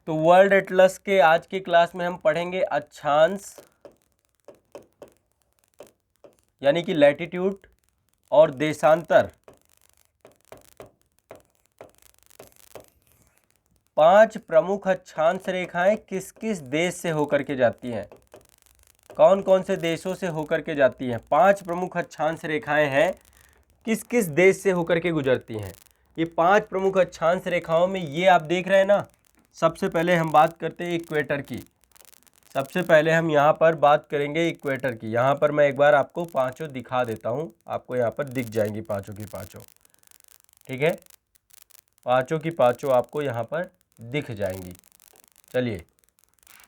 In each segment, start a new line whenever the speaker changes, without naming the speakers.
तो world Atlas के आज की क्लास में हम पढ़ेंगे अक्षांश यानी कि लैटिट्यूड और देशांतर। 5 प्रमुख अक्षांश रेखाएं किस किस देश से होकर के जाती हैं, कौन कौन से देशों से होकर के जाती हैं। 5 प्रमुख अक्षांश रेखाएं हैं, किस किस देश से होकर के गुजरती हैं। ये 5 प्रमुख अक्षांश रेखाओं में ये आप देख रहे हैं ना। सबसे पहले हम बात करते हैं इक्वेटर की। सबसे पहले हम यहाँ पर बात करेंगे इक्वेटर की। यहाँ पर मैं एक बार आपको पांचों दिखा देता हूँ, आपको यहाँ पर दिख जाएंगी पांचों की पांचों। ठीक है, पांचों की पांचों आपको यहाँ पर दिख जाएंगी। चलिए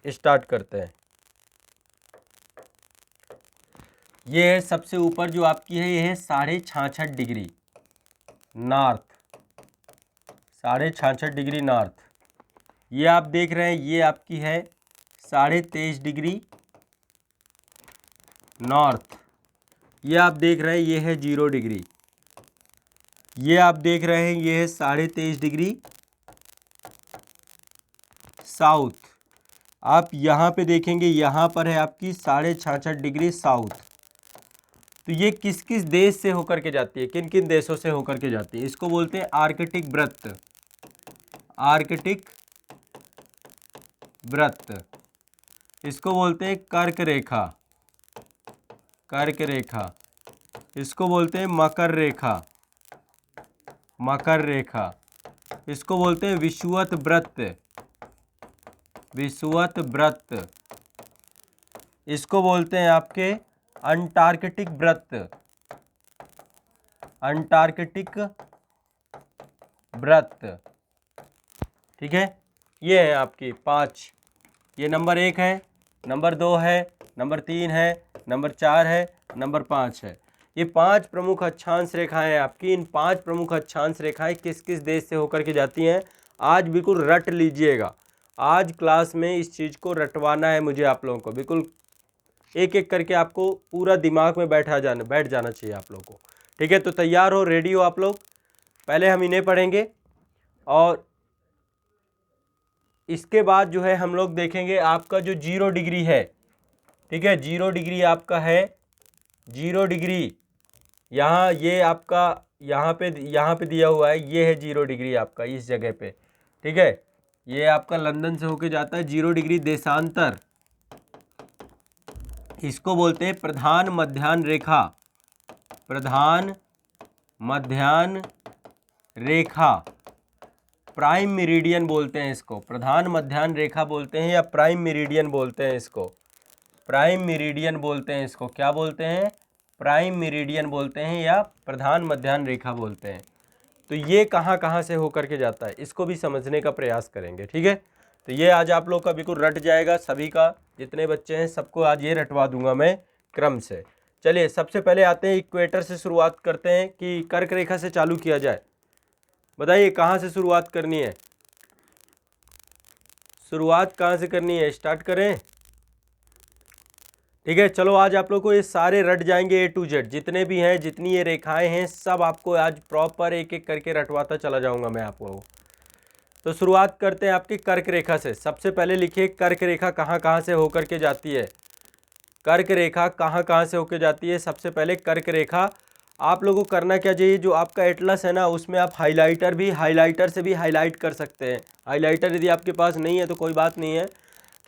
स्टार्ट करते हैं। ये है सबसे ऊपर जो आपकी है, ये है 66.5 डिग्री नॉर्थ, 66.5 डिग्री नॉर्थ। ये आप देख रहे हैं, ये आपकी है 23.5 डिग्री नॉर्थ। ये आप देख रहे हैं, ये है 0 डिग्री। ये आप देख रहे हैं, ये है 23.5 डिग्री साउथ। आप यहाँ पे देखेंगे, यहाँ पर है आपकी 66.5 डिग्री साउथ। तो ये किस किस देश से होकर के जाती है, किन किन देशों से होकर के जाती है। इसको बोलते हैं आर्कटिक वृत्त, आर्कटिक वृत्त। इसको बोलते हैं कर्क रेखा, कर्क रेखा। इसको बोलते हैं मकर रेखा, मकर रेखा। इसको बोलते हैं विषुवत वृत्त, विषुवत वृत्त। इसको बोलते हैं आपके अंटार्कटिक वृत्त, अंटार्कटिक वृत्त। ठीक है, ये है आपकी 5। ये नंबर 1 है, नंबर 2 है, नंबर 3 है, नंबर 4 है, नंबर 5 है। ये 5 प्रमुख अक्षांश रेखाएं आपकी। इन 5 प्रमुख अक्षांश रेखाएं किस किस देश से होकर के जाती हैं, आज बिल्कुल रट लीजिएगा। आज क्लास में इस चीज़ को रटवाना है मुझे आप लोगों को। बिल्कुल एक एक करके आपको पूरा दिमाग में बैठ जाना चाहिए आप लोगों को। ठीक है, तो तैयार हो, रेडी हो आप लोग। पहले हम इन्हें पढ़ेंगे और इसके बाद जो है हम लोग देखेंगे आपका जो 0 डिग्री है। ठीक है, 0 डिग्री आपका है, 0 डिग्री यहाँ, ये आपका यहाँ पे दिया हुआ है, ये है 0 डिग्री आपका इस जगह पे। ठीक है, ये आपका लंदन से होके जाता है 0 डिग्री देशांतर। इसको बोलते हैं प्रधान मध्याह्न रेखा, प्रधान मध्याह्न रेखा, प्राइम मेरिडियन बोलते हैं इसको। प्रधान मध्याह्न रेखा बोलते हैं या प्राइम मेरिडियन बोलते हैं इसको, प्राइम मेरिडियन बोलते हैं इसको। क्या बोलते हैं, प्राइम मेरिडियन बोलते हैं या प्रधान मध्याह्न रेखा बोलते हैं। तो ये कहाँ कहाँ से होकर के जाता है, इसको भी समझने का प्रयास करेंगे। ठीक है, तो ये आज आप लोग का बिल्कुल रट जाएगा। सभी का, जितने बच्चे हैं सबको आज ये रटवा दूंगा मैं क्रम से। चलिए सबसे पहले आते हैं इक्वेटर से शुरुआत करते हैं कि कर्क रेखा से चालू किया जाए। बताइए कहाँ से शुरुआत करनी है, शुरुआत कहाँ से करनी है, स्टार्ट करें। ठीक है, चलो आज आप लोग को ये सारे रट जाएंगे A to Z, जितने भी हैं, जितनी ये रेखाएं हैं, सब आपको आज प्रॉपर एक एक करके रटवाता चला जाऊंगा मैं आपको। तो शुरुआत करते हैं आपकी कर्क रेखा से। सबसे पहले लिखिए कर्क रेखा कहाँ कहाँ से होकर के जाती है, कर्क रेखा कहाँ कहाँ से होकर जाती है। सबसे पहले कर्क रेखा आप लोगों को करना क्या चाहिए, जो आपका एटलस है ना, उसमें आप हाइलाइटर से भी हाईलाइट कर सकते हैं। हाइलाइटर यदि आपके पास नहीं है तो कोई बात नहीं है।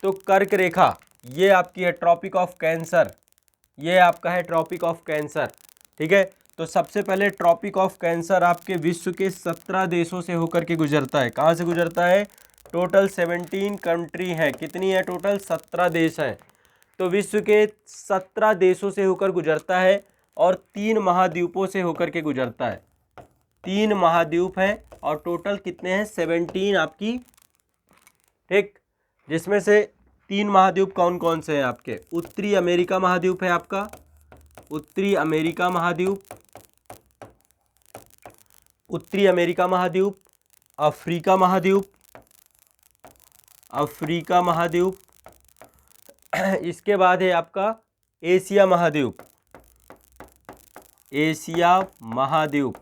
तो कर्क रेखा ये आपकी है ट्रॉपिक ऑफ कैंसर, ये आपका है ट्रॉपिक ऑफ कैंसर। ठीक है, तो सबसे पहले ट्रॉपिक ऑफ कैंसर आपके विश्व के 17 देशों से होकर के गुजरता है। कहाँ से गुजरता है, टोटल 17 कंट्री है। कितनी है टोटल, 17 देश हैं। तो विश्व के 17 देशों से होकर गुजरता है और 3 महाद्वीपों से होकर के गुजरता है। 3 महाद्वीप हैं और टोटल कितने हैं, 17 आपकी। ठीक, जिसमें से 3 महाद्वीप कौन कौन से हैं आपके, उत्तरी अमेरिका महाद्वीप है आपका, उत्तरी अमेरिका महाद्वीप, उत्तरी अमेरिका महाद्वीप, अफ्रीका महाद्वीप, अफ्रीका महाद्वीप। इसके बाद है आपका एशिया महाद्वीप, एशिया महाद्वीप।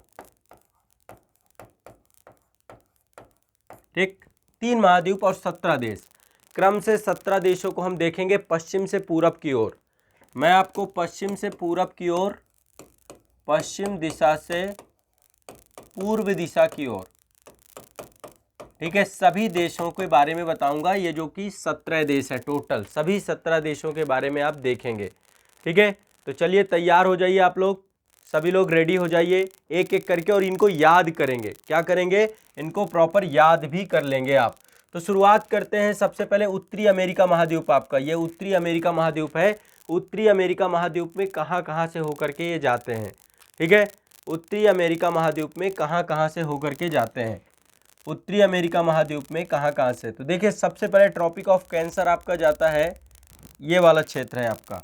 ठीक, 3 महाद्वीप और 17 देश। क्रम से 17 देशों को हम देखेंगे पश्चिम से पूरब की ओर। मैं आपको पश्चिम से पूरब की ओर, पश्चिम दिशा से पूर्व दिशा की ओर, ठीक है, सभी देशों के बारे में बताऊंगा। ये जो कि 17 देश है टोटल, सभी 17 देशों के बारे में आप देखेंगे। ठीक है, तो चलिए तैयार हो जाइए आप लोग, सभी लोग रेडी हो जाइए एक एक करके, और इनको याद करेंगे। क्या करेंगे? इनको प्रॉपर याद भी कर लेंगे आप। तो शुरुआत करते हैं सबसे पहले उत्तरी अमेरिका महाद्वीप। आपका ये उत्तरी अमेरिका महाद्वीप है। उत्तरी अमेरिका महाद्वीप में कहाँ कहाँ से होकर के ये जाते हैं? ठीक है, उत्तरी अमेरिका महाद्वीप में कहाँ कहाँ से होकर के जाते हैं? उत्तरी अमेरिका महाद्वीप में कहाँ कहाँ से? तो देखिए सबसे पहले ट्रॉपिक ऑफ कैंसर आपका जाता है, ये वाला क्षेत्र है आपका,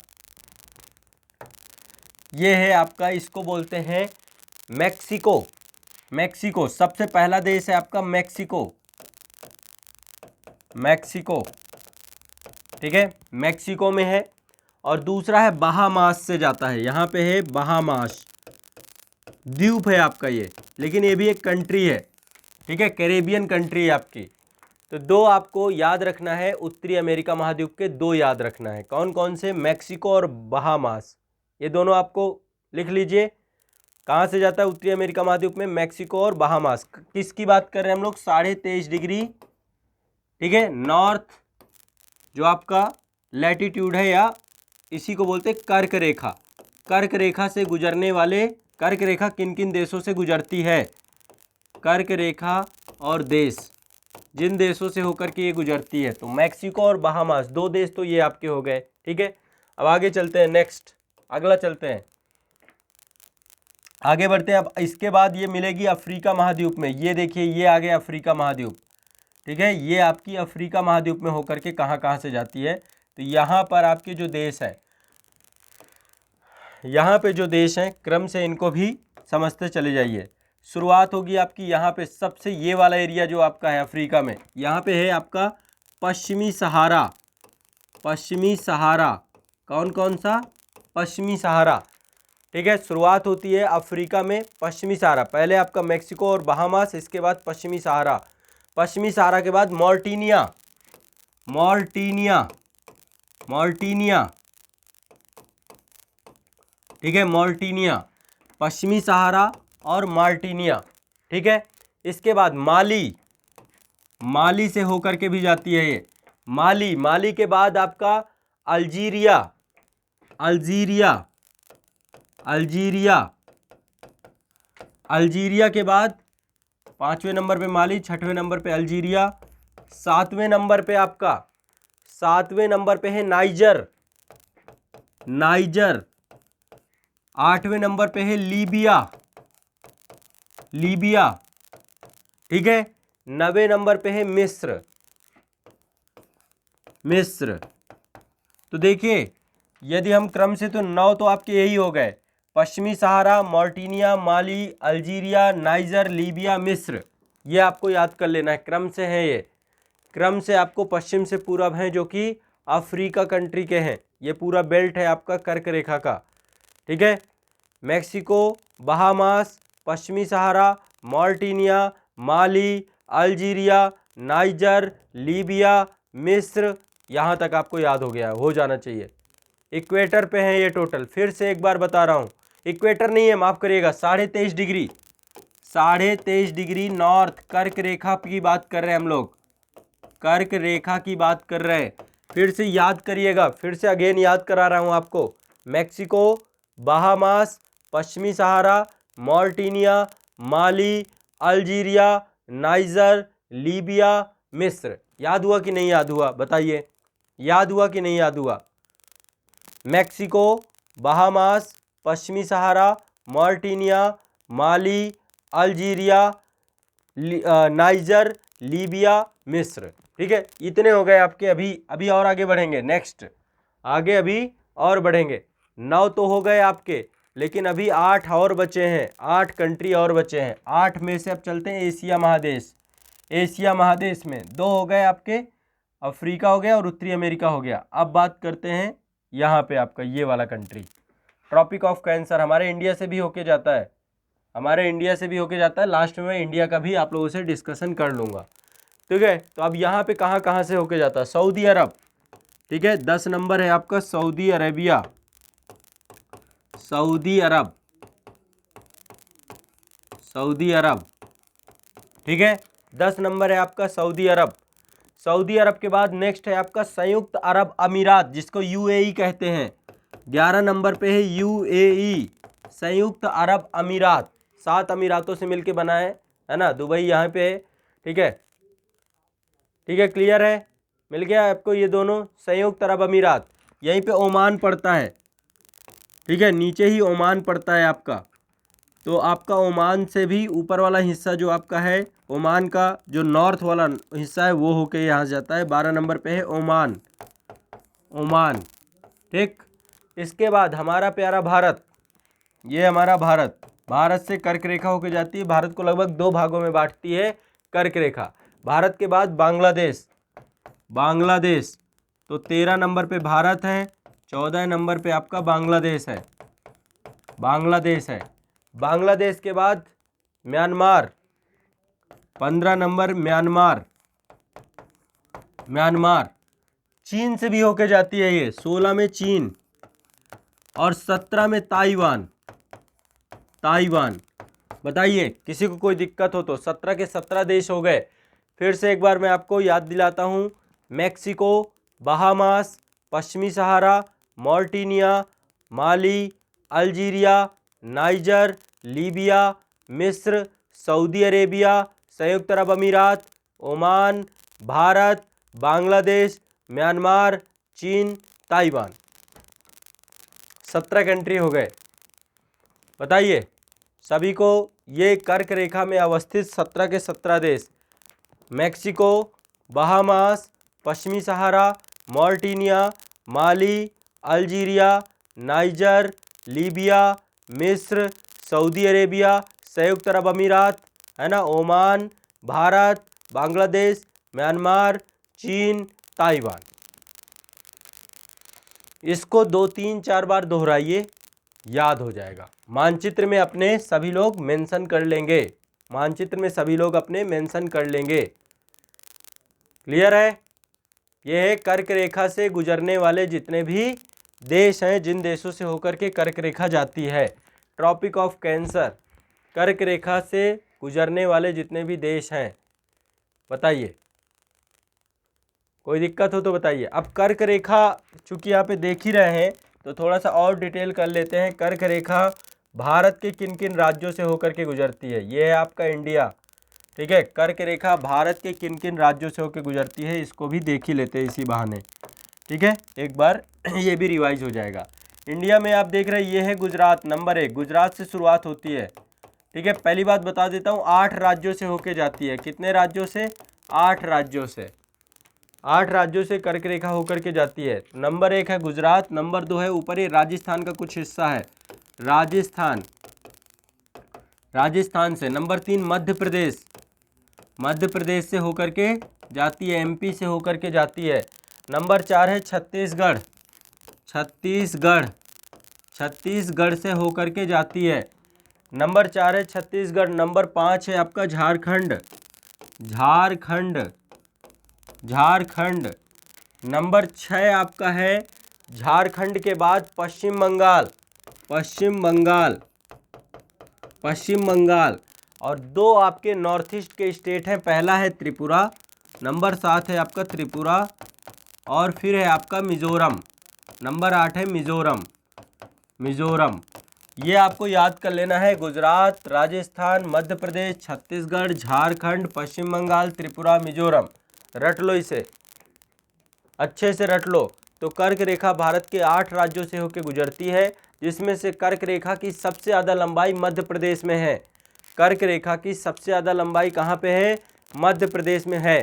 ये है आपका, इसको बोलते हैं मैक्सिको। मैक्सिको सबसे पहला देश है आपका मैक्सिको, मैक्सिको, ठीक है, मैक्सिको में है। और दूसरा है बहामास से जाता है, यहाँ पे है बहामास, द्वीप है आपका ये, लेकिन ये भी एक कंट्री है। ठीक है, कैरेबियन कंट्री है आपकी। तो दो आपको याद रखना है, उत्तरी अमेरिका महाद्वीप के दो याद रखना है। कौन कौन से? मैक्सिको और बहामास, ये दोनों आपको लिख लीजिए। कहाँ से जाता है उत्तरी अमेरिका महाद्वीप में? मैक्सिको और बहामास। किसकी बात कर रहे हैं हम लोग? 23.5 डिग्री, ठीक है, नॉर्थ जो आपका लैटिट्यूड है, या इसी को बोलते हैं कर्क रेखा। कर्क रेखा से गुजरने वाले, कर्क रेखा किन किन देशों से गुजरती है? कर्क रेखा और देश, जिन देशों से होकर के ये गुजरती है, तो मैक्सिको और बहामास दो देश तो ये आपके हो गए। ठीक है, अब आगे चलते हैं, नेक्स्ट अगला चलते हैं, आगे बढ़ते हैं। अब इसके बाद ये मिलेगी अफ्रीका महाद्वीप में। ये देखिए ये आ गया अफ्रीका महाद्वीप। ठीक है, ये आपकी अफ्रीका महाद्वीप में होकर के कहाँ कहाँ से जाती है? तो यहाँ पर आपके जो देश है, यहाँ पे जो देश हैं, क्रम से इनको भी समझते चले जाइए। शुरुआत होगी आपकी यहाँ पे, सबसे ये वाला एरिया जो आपका है अफ्रीका में, यहाँ पे है आपका पश्चिमी सहारा। पश्चिमी सहारा कौन कौन सा? पश्चिमी सहारा। ठीक है, शुरुआत होती है अफ्रीका में पश्चिमी सहारा, पहले आपका मैक्सिको और बहामास, इसके बाद पश्चिमी सहारा। पश्चिमी सहारा के बाद मॉरिटानिया, मॉरिटानिया, मॉरिटानिया, ठीक है, मॉरिटानिया, पश्चिमी सहारा और मॉरिटानिया। ठीक है, इसके बाद माली, माली से होकर के भी जाती है ये, माली। माली के बाद आपका अल्जीरिया, अल्जीरिया, अल्जीरिया, अल्जीरिया के बाद 5वें नंबर पे माली, 6वें नंबर पे अल्जीरिया, 7वें नंबर पे आपका, 7वें नंबर पे है नाइजर, नाइजर, 8वें नंबर पे है लीबिया, लीबिया, ठीक है, 9वें नंबर पे है मिस्र, मिस्र। तो देखिए यदि हम क्रम से, तो 9 तो आपके यही हो गए, पश्चिमी सहारा, मॉरिटानिया, माली, अल्जीरिया, नाइजर, लीबिया, मिस्र। ये आपको याद कर लेना है, क्रम से है ये, क्रम से आपको पश्चिम से पूरब हैं जो कि अफ्रीका कंट्री के हैं। ये पूरा बेल्ट है आपका कर्क रेखा का। ठीक है, मैक्सिको, बहामास, पश्चिमी सहारा, मॉरिटानिया, माली, अल्जीरिया, नाइजर, लीबिया, मिस्र, यहाँ तक आपको याद हो गया, हो जाना चाहिए। इक्वेटर पे हैं ये टोटल, फिर से एक बार बता रहा हूँ, इक्वेटर नहीं है, माफ़ करिएगा, 23.5 डिग्री, 23.5 डिग्री नॉर्थ कर्क रेखा की बात कर रहे हैं हम लोग, कर्क रेखा की बात कर रहे हैं। फिर से याद करिएगा, फिर से अगेन याद करा रहा हूँ आपको, मैक्सिको, बहामास, पश्चिमी सहारा, मॉरिटानिया, माली, अल्जीरिया, नाइजर, लीबिया, मिस्र। याद हुआ कि नहीं याद हुआ? बताइए, याद हुआ कि नहीं याद हुआ? मैक्सिको, बहामास, पश्चिमी सहारा, मॉरिटानिया, माली, अल्जीरिया, नाइजर, लीबिया, मिस्र। ठीक है, इतने हो गए आपके। अभी और आगे बढ़ेंगे, नेक्स्ट आगे अभी और बढ़ेंगे। 9 तो हो गए आपके, लेकिन अभी 8 और बचे हैं, 8 कंट्री और बचे हैं। 8 में से अब चलते हैं एशिया महादेश। एशिया महादेश में 2 हो गए आपके, अफ्रीका हो गया और उत्तरी अमेरिका हो गया। अब बात करते हैं यहाँ पे आपका ये वाला कंट्री, ट्रॉपिक ऑफ कैंसर, हमारे इंडिया से भी होके जाता है, हमारे इंडिया से भी होके जाता है। लास्ट में मैं इंडिया का भी आप लोगों से डिस्कशन कर लूँगा। ठीक है। तो अब यहाँ पे कहाँ कहाँ से होके जाता है, सऊदी अरब, ठीक है। 10 नंबर है आपका सऊदी अरेबिया, सऊदी अरब, सऊदी अरब, ठीक है। 10 नंबर है आपका सऊदी अरब। सऊदी अरब के बाद नेक्स्ट है आपका संयुक्त अरब अमीरात, जिसको यूएई कहते हैं। 11 नंबर पे है यूएई, संयुक्त अरब अमीरात। 7 अमीरातों से मिलके बना है ना। दुबई यहाँ पे है, ठीक है, ठीक है, क्लियर है, मिल गया आपको ये दोनों। संयुक्त अरब अमीरात, यहीं पे ओमान पड़ता है, ठीक है, नीचे ही ओमान पड़ता है आपका। तो आपका ओमान से भी ऊपर वाला हिस्सा जो आपका है, ओमान का जो नॉर्थ वाला हिस्सा है वो होके यहाँ जाता है। 12 नंबर पे है ओमान, ओमान, ठीक। इसके बाद हमारा प्यारा भारत, ये हमारा भारत, भारत से कर्क रेखा होके जाती है। भारत को लगभग 2 भागों में बांटती है कर्क रेखा। भारत के बाद बांग्लादेश, बांग्लादेश, तो 13 नंबर पे भारत है, 14 नंबर पे आपका बांग्लादेश है, बांग्लादेश है। बांग्लादेश के बाद म्यांमार, 15 नंबर म्यांमार, म्यांमार। चीन से भी होके जाती है ये, 16 में चीन और 17 में ताइवान, ताइवान। बताइए किसी को कोई दिक्कत हो तो 17 के 17 देश हो गए। फिर से एक बार मैं आपको याद दिलाता हूँ, मैक्सिको, बहामास, पश्चिमी सहारा, मॉरिटानिया, माली, अल्जीरिया, नाइजर, लीबिया, मिस्र, सऊदी अरेबिया, संयुक्त अरब अमीरात, ओमान, भारत, बांग्लादेश, म्यांमार, चीन, ताइवान। 17 कंट्री हो गए। बताइए सभी को, ये कर्क रेखा में अवस्थित 17 के 17 देश, मैक्सिको, बहामास, पश्चिमी सहारा, मॉरिटानिया, माली, अल्जीरिया, नाइजर, लीबिया, मिस्र, सऊदी अरेबिया, संयुक्त अरब अमीरात, है ना, ओमान, भारत, बांग्लादेश, म्यांमार, चीन, ताइवान। इसको 2, 3, 4 बार दोहराइए, याद हो जाएगा। मानचित्र में अपने सभी लोग मेंशन कर लेंगे, मानचित्र में सभी लोग अपने मेंशन कर लेंगे। क्लियर है। यह है कर्क रेखा से गुजरने वाले जितने भी देश हैं, जिन देशों से होकर के कर्क रेखा जाती है। ट्रॉपिक ऑफ कैंसर, कर्क रेखा से गुजरने वाले जितने भी देश हैं, बताइए कोई दिक्कत हो तो बताइए। अब कर्क रेखा चूंकि यहाँ पे देख ही रहे हैं तो थोड़ा सा और डिटेल कर लेते हैं। कर्क रेखा भारत के किन किन राज्यों से होकर के गुजरती है। ये है आपका इंडिया, ठीक है। कर्क रेखा भारत के किन किन राज्यों से होकर गुजरती है, इसको भी देख ही लेते हैं इसी बहाने, ठीक है। एक बार ये भी रिवाइज हो जाएगा। इंडिया में आप देख रहे हैं ये है गुजरात, नंबर 1, गुजरात से शुरुआत होती है, ठीक है। पहली बात बता देता हूँ, 8 राज्यों से होके जाती है। कितने राज्यों से? 8 राज्यों से, 8 राज्यों से कर्क रेखा होकर के जाती है। नंबर 1 है गुजरात, नंबर 2 है ऊपर ही राजस्थान का कुछ हिस्सा है, राजस्थान, राजस्थान से। नंबर 3 मध्य प्रदेश, मध्य प्रदेश से होकर के जाती है, एमपी से होकर के जाती है। नंबर 4 है छत्तीसगढ़, छत्तीसगढ़, छत्तीसगढ़ से होकर के जाती है। नंबर 4 है छत्तीसगढ़। नंबर 5 है आपका झारखंड, झारखंड, झारखंड। नंबर 6 आपका है झारखंड के बाद पश्चिम बंगाल, पश्चिम बंगाल, पश्चिम बंगाल। और 2 आपके नॉर्थ ईस्ट के स्टेट हैं, पहला है त्रिपुरा, नंबर 7 है आपका त्रिपुरा, और फिर है आपका मिज़ोरम, नंबर 8 है मिज़ोरम, मिज़ोरम। ये आपको याद कर लेना है, गुजरात, राजस्थान, मध्य प्रदेश, छत्तीसगढ़, झारखंड, पश्चिम बंगाल, त्रिपुरा, मिज़ोरम। रट लो इसे, अच्छे से रट लो। तो कर्क रेखा भारत के 8 राज्यों से होकर गुजरती है, जिसमें से कर्क रेखा की सबसे ज़्यादा लंबाई मध्य प्रदेश में है। कर्क रेखा की सबसे ज़्यादा लंबाई कहाँ पे है? मध्य प्रदेश में है,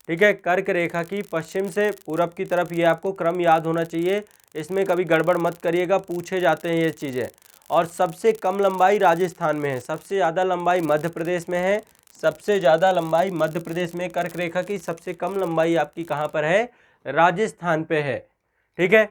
ठीक है। कर्क रेखा की पश्चिम से पूरब की तरफ, ये आपको क्रम याद होना चाहिए, इसमें कभी गड़बड़ मत करिएगा, पूछे जाते हैं ये चीज़ें। और सबसे कम लंबाई राजस्थान में है, सबसे ज़्यादा लंबाई मध्य प्रदेश में है, सबसे ज़्यादा लंबाई मध्य प्रदेश में। कर्क रेखा की सबसे कम लंबाई आपकी कहाँ पर है? राजस्थान पे है, ठीक है।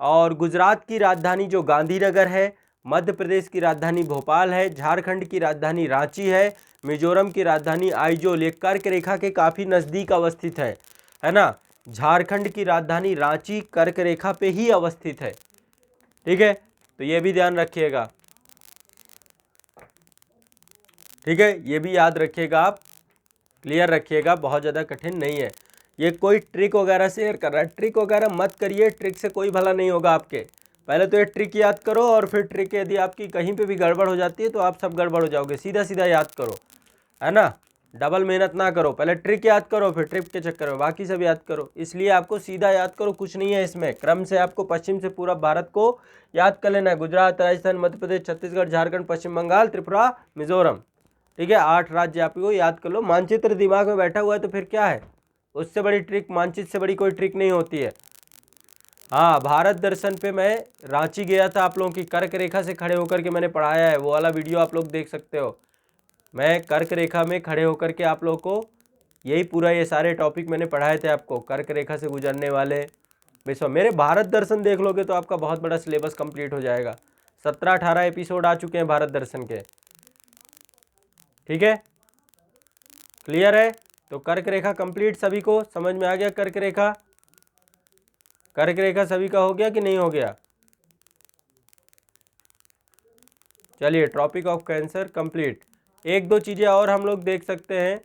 और गुजरात की राजधानी जो गांधीनगर है, मध्य प्रदेश की राजधानी भोपाल है, झारखंड की राजधानी रांची है, मिजोरम की राजधानी आइजोल। ये कर्क रेखा के काफ़ी नज़दीक अवस्थित है ना। झारखंड की राजधानी रांची कर्क रेखा पे ही अवस्थित है, ठीक है, तो ये भी ध्यान रखिएगा, ठीक है, ये भी याद रखिएगा, आप क्लियर रखिएगा, बहुत ज़्यादा कठिन नहीं है। ये कोई ट्रिक वगैरह शेयर कर रहा है, ट्रिक वगैरह मत करिए, ट्रिक से कोई भला नहीं होगा आपके। पहले तो ये ट्रिक याद करो और फिर ट्रिक यदि आपकी कहीं पे भी गड़बड़ हो जाती है तो आप सब गड़बड़ हो जाओगे। सीधा सीधा याद करो, है ना, डबल मेहनत ना करो, पहले ट्रिक याद करो फिर ट्रिक के चक्कर में बाकी सब याद करो। इसलिए आपको सीधा याद करो, कुछ नहीं है इसमें, क्रम से आपको पश्चिम से पूरा भारत को याद कर लेना है। गुजरात, राजस्थान, मध्य प्रदेश, छत्तीसगढ़, झारखंड, पश्चिम बंगाल, त्रिपुरा, मिजोरम, ठीक है, 8 राज्य आपको याद कर लो। मानचित्र दिमाग में बैठा हुआ है तो फिर क्या है, उससे बड़ी ट्रिक, मानचित्र से बड़ी कोई ट्रिक नहीं होती है। हाँ, भारत दर्शन पे मैं रांची गया था, आप लोगों की कर्क रेखा से खड़े होकर के मैंने पढ़ाया है, वो वाला वीडियो आप लोग देख सकते हो। मैं कर्क रेखा में खड़े होकर के आप लोगों को यही पूरा ये सारे टॉपिक मैंने पढ़ाए थे आपको, कर्क रेखा से गुजरने वाले विश्व। मेरे भारत दर्शन देख लोगे तो आपका बहुत बड़ा सिलेबस कंप्लीट हो जाएगा। 17-18 एपिसोड आ चुके हैं भारत दर्शन के, ठीक है, क्लियर है। तो कर्क रेखा कंप्लीट, सभी को समझ में आ गया। कर्क रेखा, कर्क रेखा सभी का हो गया कि नहीं हो गया। चलिए, ट्रॉपिक ऑफ कैंसर कंप्लीट। एक दो चीज़ें और हम लोग देख सकते हैं।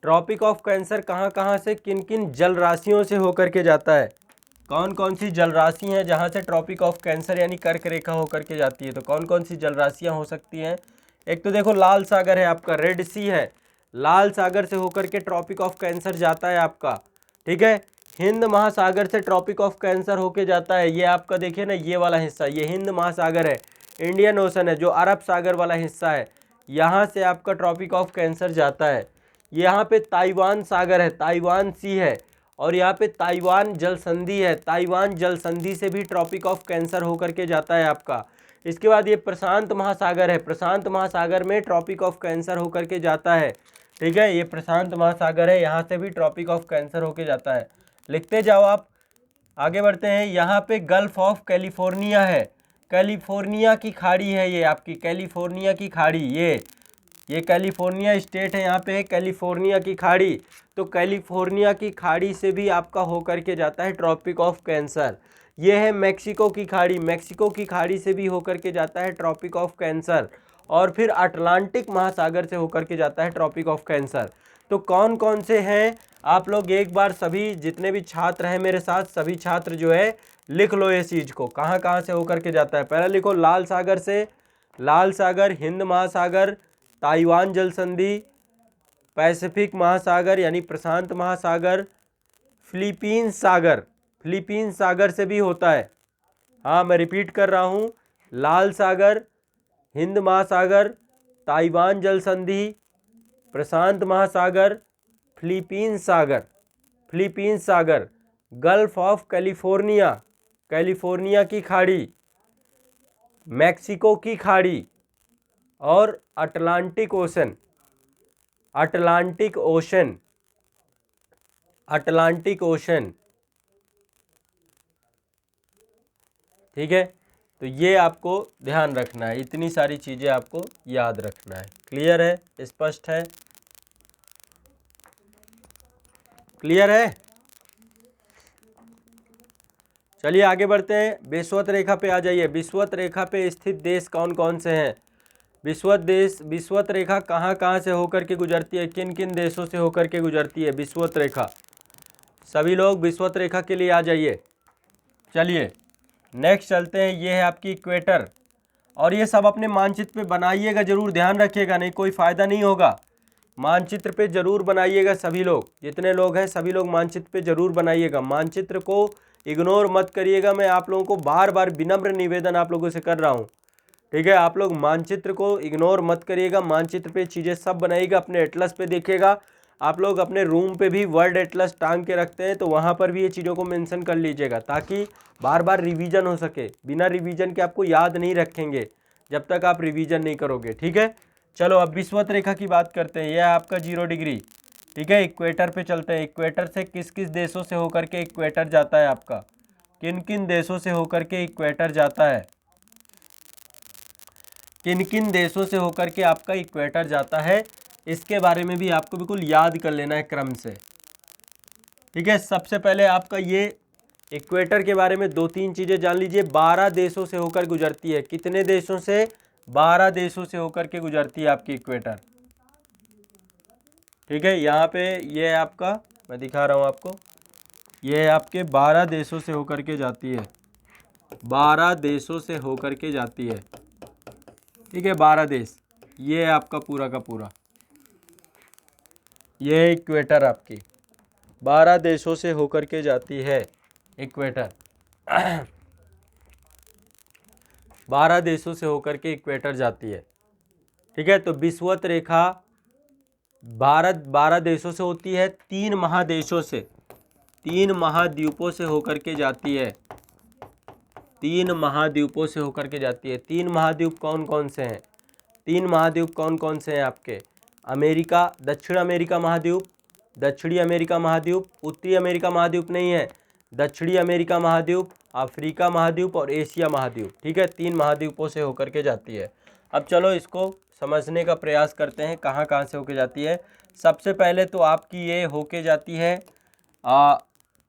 ट्रॉपिक ऑफ कैंसर कहाँ कहाँ से, किन किन जल राशियों से होकर के जाता है, कौन कौन सी जल राशि हैं जहाँ से ट्रॉपिक ऑफ कैंसर यानी कर्क रेखा होकर के जाती है। तो कौन कौन सी जल राशियाँ हो सकती हैं। एक तो देखो लाल सागर है आपका, रेड सी है, लाल सागर से होकर के ट्रॉपिक ऑफ कैंसर जाता है आपका, ठीक है। हिंद महासागर से ट्रॉपिक ऑफ कैंसर होके जाता है, ये आपका देखिए ना, ये वाला हिस्सा, ये हिंद महासागर है, इंडियन ओशन है, जो अरब सागर वाला हिस्सा है, यहाँ से आपका ट्रॉपिक ऑफ कैंसर जाता है। यहाँ पे ताइवान सागर है, ताइवान सी है, और यहाँ पे ताइवान जल संधि है, ताइवान जल संधि से भी ट्रॉपिक ऑफ कैंसर होकर के जाता है आपका। इसके बाद ये प्रशांत महासागर है, प्रशांत महासागर में ट्रॉपिक ऑफ कैंसर होकर के जाता है, ठीक है, ये प्रशांत महासागर है, यहाँ से भी ट्रॉपिक ऑफ कैंसर होके जाता है। लिखते जाओ आप, आगे बढ़ते हैं। यहाँ पे गल्फ ऑफ कैलिफोर्निया है, कैलिफोर्निया की खाड़ी है ये आपकी, कैलिफोर्निया की खाड़ी, ये कैलिफोर्निया स्टेट है, यहाँ पे है कैलिफोर्निया की खाड़ी। तो कैलिफोर्निया की खाड़ी से भी आपका होकर के जाता है ट्रॉपिक ऑफ कैंसर। ये है मैक्सिको की खाड़ी, मैक्सिको की खाड़ी से भी होकर के जाता है ट्रॉपिक ऑफ कैंसर। और फिर अटलांटिक महासागर से होकर के जाता है ट्रॉपिक ऑफ कैंसर। तो कौन कौन से हैं, आप लोग एक बार सभी जितने भी छात्र हैं मेरे साथ, सभी छात्र जो है लिख लो ये चीज़ को, कहाँ कहाँ से होकर के जाता है। पहले लिखो लाल सागर से, लाल सागर, हिंद महासागर, ताइवान जल संधि, पैसिफिक महासागर यानी प्रशांत महासागर, फिलीपींस सागर, फिलीपींस सागर से भी होता है। हाँ, मैं रिपीट कर रहा हूँ, लाल सागर, हिंद महासागर, ताइवान जल संधि, प्रशांत महासागर, Philippines Sagar, Philippines Sagar, gulf of California, California की खाड़ी, मैक्सिको की खाड़ी, और Atlantic ocean, Atlantic ocean, Atlantic ocean, ठीक है। तो ये आपको ध्यान रखना है, इतनी सारी चीज़ें आपको याद रखना है। क्लियर है, स्पष्ट है, क्लियर है। चलिए आगे बढ़ते हैं, विषुवत रेखा पे आ जाइए। विषुवत रेखा पे स्थित देश कौन कौन से हैं। विषुवत रेखा कहाँ कहाँ से होकर के गुजरती है, किन किन देशों से होकर के गुजरती है विषुवत रेखा। सभी लोग विषुवत रेखा के लिए आ जाइए। चलिए नेक्स्ट चलते हैं, ये है आपकी इक्वेटर, और ये सब अपने मानचित्र पे बनाइएगा जरूर, ध्यान रखिएगा, नहीं कोई फ़ायदा नहीं होगा। मानचित्र पे जरूर बनाइएगा, सभी लोग जितने लोग हैं सभी लोग मानचित्र पे जरूर बनाइएगा, मानचित्र को इग्नोर मत करिएगा। मैं आप लोगों को बार बार विनम्र निवेदन आप लोगों से कर रहा हूँ, ठीक है। आप लोग मानचित्र को इग्नोर मत करिएगा, मानचित्र पे चीज़ें सब बनाइएगा, अपने एटलस पे देखिएगा। आप लोग अपने रूम पे भी वर्ल्ड एटलस टांग के रखते हैं, तो वहाँ पर भी ये चीज़ों को मेंशन कर लीजिएगा, ताकि बार बार रिवीजन हो सके। बिना रिवीजन के आपको याद नहीं रखेंगे जब तक आप रिवीजन नहीं करोगे, ठीक है। चलो अब विषुवत रेखा की बात करते हैं। यह आपका 0 डिग्री, ठीक है, इक्वेटर पे चलते हैं। इक्वेटर से किस किस देशों से होकर के इक्वेटर जाता है आपका, किन किन देशों से होकर के इक्वेटर जाता है, किन किन देशों से होकर के आपका इक्वेटर जाता है, इसके बारे में भी आपको बिल्कुल याद कर लेना है क्रम से। ठीक है, सबसे पहले आपका ये इक्वेटर के बारे में 2-3 चीज़ें जान लीजिए। 12 देशों से होकर गुजरती है। कितने देशों से? 12 देशों से होकर के गुजरती है आपकी इक्वेटर। ठीक है, यहाँ पे ये आपका मैं दिखा रहा हूँ आपको, ये आपके 12 देशों से होकर के जाती है, 12 देशों से होकर के जाती है। ठीक है, 12 देश, ये है आपका पूरा का पूरा, ये है इक्वेटर आपकी, 12 देशों से होकर के जाती है इक्वेटर। 12 देशों से होकर के इक्वेटर जाती है। ठीक है, तो विषुवत रेखा भारत 12 देशों से होती है, 3 महादेशों से, 3 महाद्वीपों से होकर के जाती है, 3 महाद्वीपों से होकर के जाती है। 3 महाद्वीप कौन कौन से हैं? 3 महाद्वीप कौन कौन से हैं आपके? अमेरिका, दक्षिण अमेरिका महाद्वीप, दक्षिणी अमेरिका महाद्वीप, उत्तरी अमेरिका महाद्वीप नहीं है, दक्षिणी अमेरिका महाद्वीप, अफ्रीका महाद्वीप और एशिया महाद्वीप। ठीक है, 3 महाद्वीपों से होकर के जाती है। अब चलो इसको समझने का प्रयास करते हैं, कहाँ कहाँ से होके जाती है। सबसे पहले तो आपकी ये होके जाती है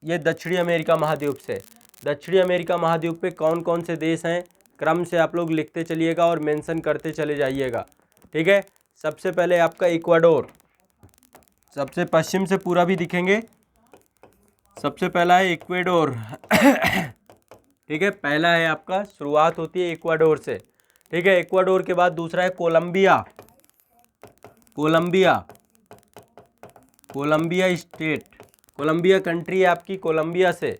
ये दक्षिणी अमेरिका महाद्वीप से। दक्षिणी अमेरिका महाद्वीप पे कौन कौन से देश हैं, क्रम से आप लोग लिखते चलिएगा और मेंशन करते चले जाइएगा। ठीक है, सबसे पहले आपका इक्वाडोर, सबसे पश्चिम से पूरा भी दिखेंगे। सबसे पहला है इक्वाडोर। ठीक है, पहला है आपका, शुरुआत होती है इक्वाडोर से। ठीक है, इक्वाडोर के बाद दूसरा है Colombia, Colombia, Colombia state, Colombia country है आपकी, कोलंबिया से।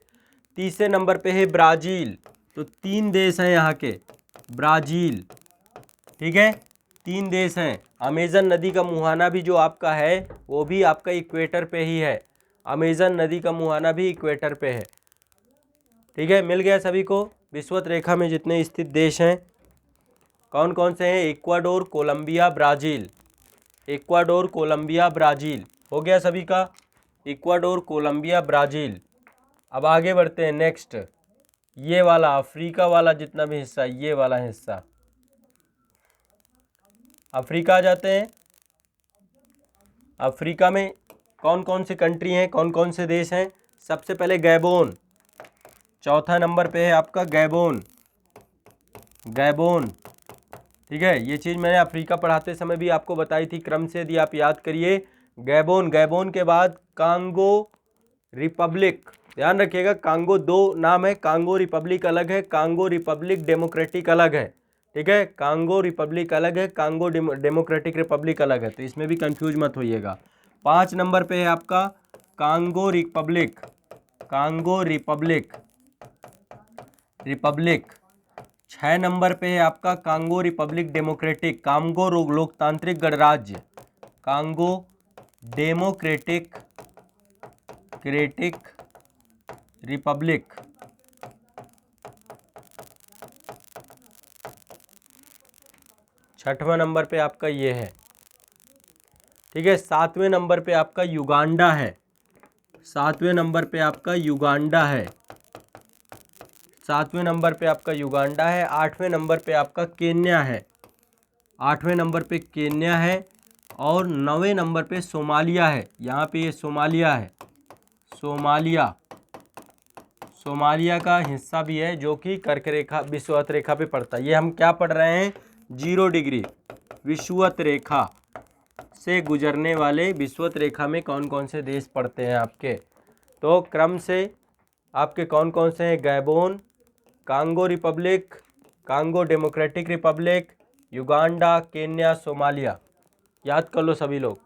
तीसरे नंबर पे है ब्राज़ील। तो 3 देश हैं यहाँ के, ब्राज़ील। ठीक है, 3 देश हैं। अमेज़न नदी का मुहाना भी जो आपका है वो भी आपका इक्वेटर पे ही है, अमेज़न नदी का मुहाना भी इक्वेटर पे है। ठीक है, मिल गया सभी को। विषुवत रेखा में जितने स्थित देश हैं कौन कौन से हैं? Ecuador, Colombia, Brazil, Ecuador, Colombia, Brazil, हो गया सभी का, इक्वाडोर, कोलंबिया, ब्राज़ील। अब आगे बढ़ते हैं, नेक्स्ट ये वाला अफ्रीका वाला जितना भी हिस्सा, ये वाला हिस्सा, अफ्रीका आ जाते हैं। अफ्रीका में कौन कौन से कंट्री हैं, कौन कौन से देश हैं? सबसे पहले गैबोन, चौथा नंबर पे है आपका गैबोन, गैबोन। ठीक है, ये चीज़ मैंने अफ्रीका पढ़ाते समय भी आपको बताई थी क्रम से, यदि आप याद करिए। गैबोन, गैबोन के बाद कांगो रिपब्लिक, ध्यान रखिएगा, कांगो 2 नाम है, कांगो रिपब्लिक अलग है, कांगो रिपब्लिक डेमोक्रेटिक अलग है। ठीक है, कांगो रिपब्लिक अलग है, कांगो डेमोक्रेटिक रिपब्लिक अलग है, तो इसमें भी कंफ्यूज मत होइएगा। 5 नंबर पे है आपका Congo republic, Congo Republic, Republic. 6 number पे है आपका कांगो रिपब्लिक डेमोक्रेटिक, कांगो लोकतांत्रिक गणराज्य, कांगो डेमोक्रेटिक रिपब्लिक। छठवां नंबर पे आपका ये है। ठीक है, 7वें नंबर पे आपका युगांडा है, 7वें नंबर पे आपका युगांडा है, 7वें नंबर पे आपका युगांडा है। 8वें नंबर पे आपका केन्या है, 8वें नंबर पे केन्या है। और 9वें नंबर पे सोमालिया है, यहाँ पे ये सोमालिया है, सोमालिया, सोमालिया का हिस्सा भी है जो कि कर्क रेखा, विषुवत रेखा पे पड़ता है। ये हम क्या पढ़ रहे हैं? 0 डिग्री विषुवत रेखा से गुजरने वाले, विषुवत रेखा में कौन कौन से देश पड़ते हैं आपके। तो क्रम से आपके कौन कौन से हैं? Gabon, Congo republic, Congo democratic Republic, Uganda, Kenya, Somalia. याद कर लो सभी लोग,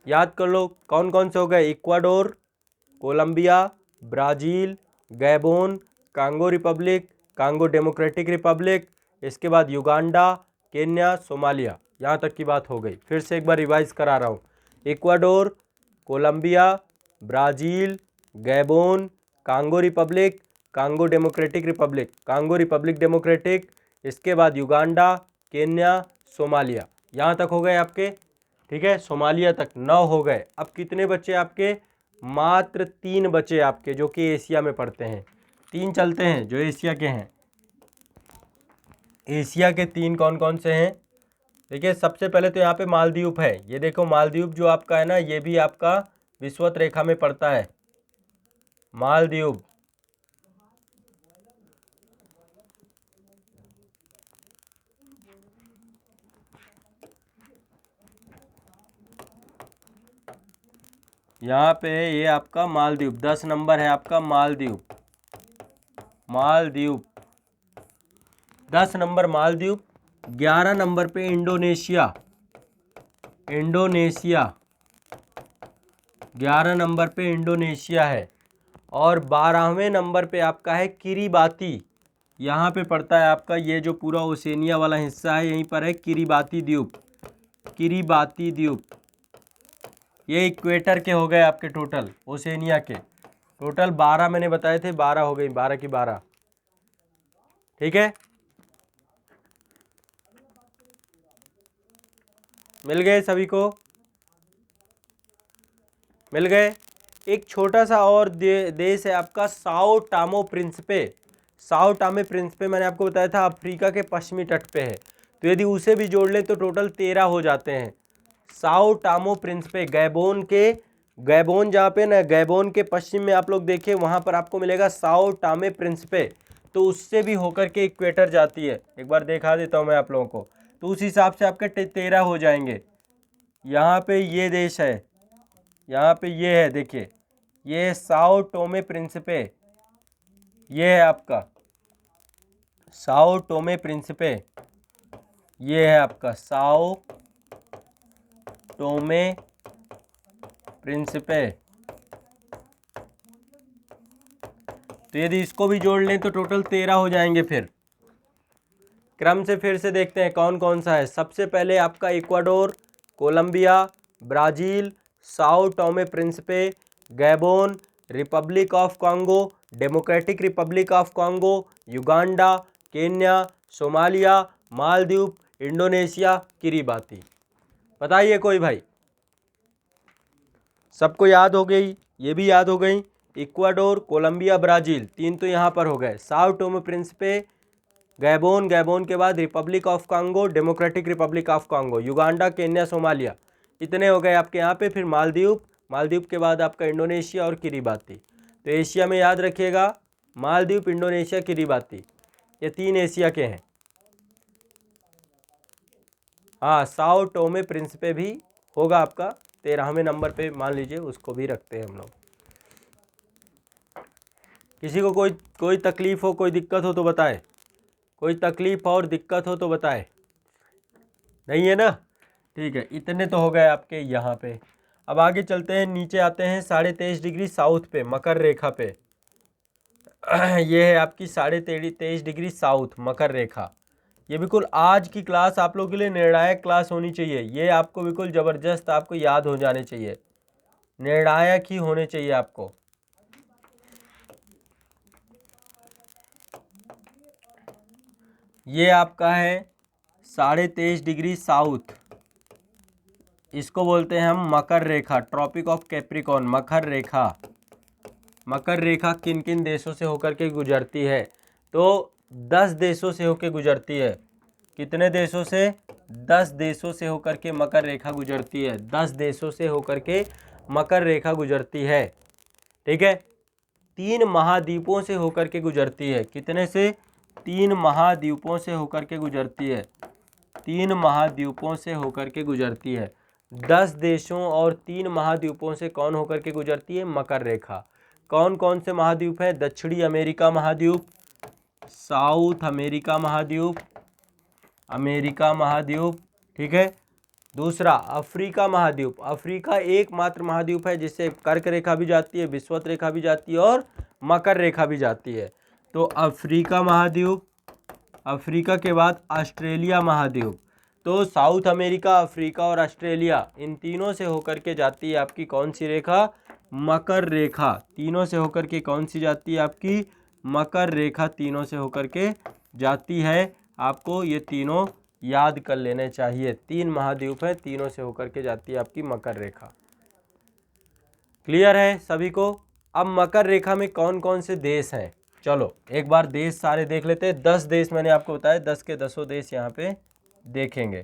याद कर लो कौन कौन से हो गए? Ecuador, Colombia, Brazil, Gabon, Congo republic, Congo democratic republic, इसके बाद युगांडा, केन्या, सोमालिया। यहाँ तक की बात हो गई। फिर से एक बार रिवाइज करा रहा हूँ। Ecuador, Colombia, Brazil, Gabon, Congo republic, Congo democratic republic, Congo republic democratic, इसके बाद युगांडा, केन्या, सोमालिया। यहाँ तक हो गए आपके। ठीक है, सोमालिया तक 9 हो गए। अब कितने बचे आपके? मात्र 3 बचे आपके, जो कि एशिया में पड़ते हैं। 3 चलते हैं जो एशिया के हैं। एशिया के 3 कौन कौन से हैं? देखिए, सबसे पहले तो यहाँ पे मालदीव है। ये देखो, मालदीव जो आपका है ना, ये भी आपका विषुवत रेखा में पड़ता है, मालदीव। यहाँ पे ये आपका मालदीव 10 नंबर है आपका, मालदीव। मालदीव 10 नंबर मालदीव। 11 नंबर पे इंडोनेशिया। इंडोनेशिया 11 नंबर पे इंडोनेशिया है। और 12वें नंबर पे आपका है किरिबाती। यहाँ पे पड़ता है आपका, ये जो पूरा ओसेनिया वाला हिस्सा है, यहीं पर है किरिबाती द्वीप। किरिबाती द्वीप, ये इक्वेटर के हो गए आपके टोटल, ओसेनिया के टोटल 12 मैंने बताए थे, 12 हो गई, 12 की 12। ठीक है, मिल गए सभी को? मिल गए। एक छोटा सा और देश है आपका, साओ टामो प्रिंसिपे। साओ टामे प्रिंसिपे मैंने आपको बताया था अफ्रीका के पश्चिमी तट पे है, तो यदि उसे भी जोड़ ले तो टोटल 13 हो जाते हैं। साओ टामो प्रिंसिपे गैबोन के, गैबोन जहाँ पे ना, गैबोन के पश्चिम में आप लोग देखिए, वहाँ पर आपको मिलेगा साओ टामे प्रिंसिपे। तो उससे भी होकर के इक्वेटर जाती है। एक बार दिखा देता हूँ मैं आप लोगों को, तो उस हिसाब से आपके 13 हो जाएंगे। यहाँ पे ये देश है, यहाँ पे ये है, देखिए ये साओ टोमे प्रिंसिपे, ये है आपका साओ टोमे प्रिंसिपे, ये है आपका साओ टोमे प्रिंसिपे। तो यदि इसको भी जोड़ लें तो टोटल 13 हो जाएंगे। फिर क्रम से फिर से देखते हैं कौन कौन सा है। सबसे पहले आपका Ecuador, Colombia, Brazil, Sao Tome Principe, Gabon, republic of Congo, democratic republic of Congo, Uganda, Kenya, Somalia, Maldives, Indonesia, Kiribati. बताइए कोई भाई? सबको याद हो गई? ये भी याद हो गई। इक्वाडोर, कोलंबिया, ब्राज़ील, 3 तो यहाँ पर हो गए। Sao Tome Principe, Gabon, Gabon के बाद Republic of Congo, democratic republic of Congo, Uganda, Kenya, Somalia, इतने हो गए आपके यहाँ पे। फिर मालदीव, मालदीव के बाद आपका इंडोनेशिया और किरिबाती। तो एशिया में याद रखिएगा, मालदीव, इंडोनेशिया, किरिबाती, ये 3 एशिया के हैं। हाँ, साओ टोमे प्रिंसिपे भी होगा आपका 13वें नंबर पे, मान लीजिए, उसको भी रखते हैं हम लोग। किसी को कोई तकलीफ हो, कोई दिक्कत हो तो बताए। कोई तकलीफ और दिक्कत हो तो बताए। नहीं है ना? ठीक है, इतने तो हो गए आपके यहाँ पे। अब आगे चलते हैं, नीचे आते हैं 23.5 डिग्री साउथ पे, मकर रेखा पे। ये है आपकी 23.5 डिग्री साउथ, मकर रेखा। ये बिल्कुल आज की क्लास आप लोगों के लिए निर्णायक क्लास होनी चाहिए। ये आपको बिल्कुल ज़बरदस्त आपको याद हो जाने चाहिए, निर्णायक ही होने चाहिए आपको। ये आपका है 23.5 डिग्री साउथ, इसको बोलते हैं हम मकर रेखा, ट्रॉपिक ऑफ कैप्रिकॉर्न, मकर रेखा। मकर रेखा किन किन देशों से होकर के गुजरती है? तो 10 देशों से होकर गुजरती है। कितने देशों से? 10 देशों से होकर के मकर रेखा गुजरती है। 10 देशों से होकर के मकर रेखा गुजरती है। ठीक है, 3 महाद्वीपों से होकर के गुजरती है। कितने से? 3 महाद्वीपों से होकर के गुजरती है। 3 महाद्वीपों से होकर के गुजरती है। 10 देशों और 3 महाद्वीपों से कौन होकर के गुजरती है? मकर रेखा। कौन कौन से महाद्वीप है? दक्षिणी अमेरिका महाद्वीप, साउथ अमेरिका महाद्वीप, अमेरिका महाद्वीप, ठीक है। दूसरा अफ्रीका महाद्वीप, अफ्रीका एकमात्र महाद्वीप है जिससे कर्क रेखा भी जाती है, विषुवत रेखा भी जाती है और मकर रेखा भी जाती है। तो अफ्रीका महाद्वीप, अफ्रीका के बाद ऑस्ट्रेलिया महाद्वीप। तो साउथ अमेरिका, अफ्रीका और ऑस्ट्रेलिया, इन तीनों से होकर के जाती है आपकी कौन सी रेखा? मकर रेखा। तीनों से होकर के कौन सी जाती है आपकी? मकर रेखा तीनों से होकर के जाती है। आपको ये तीनों याद कर लेने चाहिए। 3 महाद्वीप हैं, तीनों से होकर के जाती है आपकी मकर रेखा। क्लियर है सभी को? अब मकर रेखा में कौन कौन से देश हैं, चलो एक बार देश सारे देख लेते हैं। 10 देश मैंने आपको बताया, 10 के 10 देश यहाँ पे देखेंगे।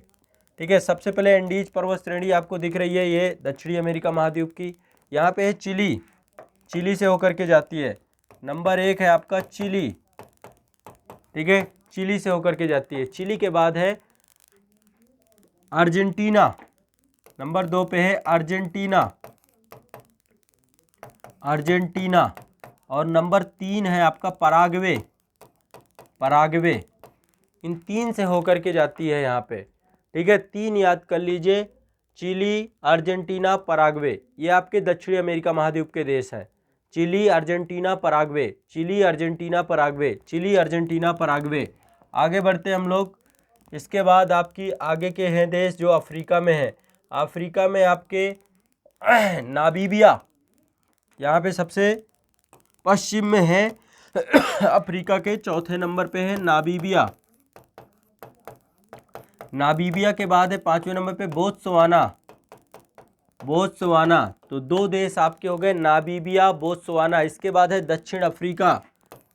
ठीक है, सबसे पहले एंडीज पर्वत श्रेणी आपको दिख रही है, ये दक्षिणी अमेरिका महाद्वीप की। यहाँ पे है चिली, चिली से होकर के जाती है। नंबर 1 है आपका चिली, ठीक है, चिली से होकर के जाती है। चिली के बाद है अर्जेंटीना, नंबर 2 पे है अर्जेंटीना, अर्जेंटीना। और नंबर 3 है आपका पराग्वे, पराग्वे। इन 3 से होकर के जाती है यहाँ पे। ठीक है, 3 याद कर लीजिए, चिली, अर्जेंटीना, पराग्वे, ये आपके दक्षिणी अमेरिका महाद्वीप के देश हैं। Chile, Argentina, Paraguay, Chile, Argentina, Paraguay, Chile, Argentina, Paraguay. आगे बढ़ते हैं हम लोग। इसके बाद आपकी आगे के हैं देश जो अफ्रीका में हैं। अफ्रीका में आपके नामीबिया, यहाँ पे सबसे पश्चिम में है। अफ्रीका के चौथे नंबर पे है नामीबिया। नामीबिया के बाद है 5वें नंबर पे बोत्सवाना, बोत्सवाना। तो 2 देश आपके हो गए, नामीबिया, बोत्सवाना। इसके बाद है दक्षिण अफ्रीका,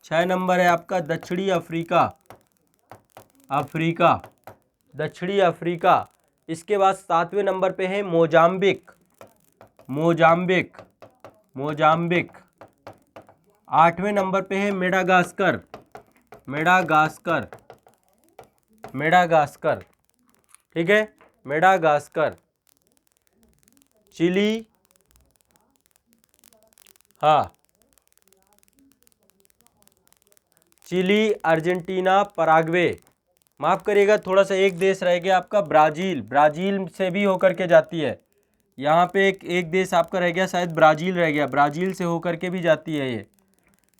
6 नंबर है आपका दक्षिणी अफ्रीका, अफ्रीका, दक्षिणी अफ्रीका। इसके बाद 7वें नंबर पे है मोजाम्बिक, मोजाम्बिक, मोजाम्बिक। 8वें नंबर पे है मेडागास्कर, मेडागास्कर, मेडागास्कर। ठीक है, मेडागास्कर। चिली, हाँ, चिली, अर्जेंटीना, पराग्वे। माफ़ करिएगा, थोड़ा सा एक देश रह गया आपका ब्राज़ील, ब्राज़ील से भी होकर के जाती है। यहाँ पे एक देश आपका रह गया, शायद ब्राज़ील रह गया, ब्राज़ील से होकर के भी जाती है ये।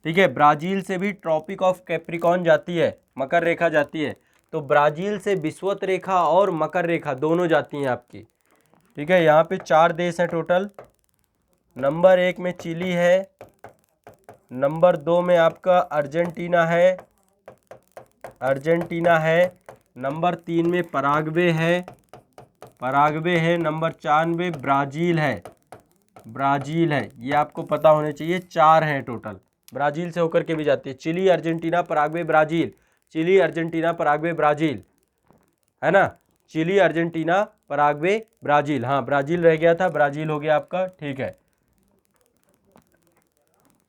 ठीक है, ब्राज़ील से भी ट्रॉपिक ऑफ कैप्रिकॉर्न जाती है, मकर रेखा जाती है। तो ब्राज़ील से विषुवत रेखा और मकर रेखा दोनों जाती हैं आपकी। ठीक है, यहाँ पे 4 देश हैं टोटल। नंबर 1 में चिली है, नंबर 2 में आपका अर्जेंटीना है, अर्जेंटीना है। नंबर 3 में पराग्वे है, पराग्वे है। नंबर 4 में ब्राज़ील है, ब्राज़ील है। ये आपको पता होने चाहिए, 4 हैं टोटल। ब्राज़ील से होकर के भी जाती है, Chile, Argentina, Paraguay, Brazil, Chile, Argentina, Paraguay, Brazil, है ना। Chile, Argentina, Paraguay, Brazil. हाँ, ब्राज़ील रह गया था, ब्राज़ील हो गया आपका। ठीक है,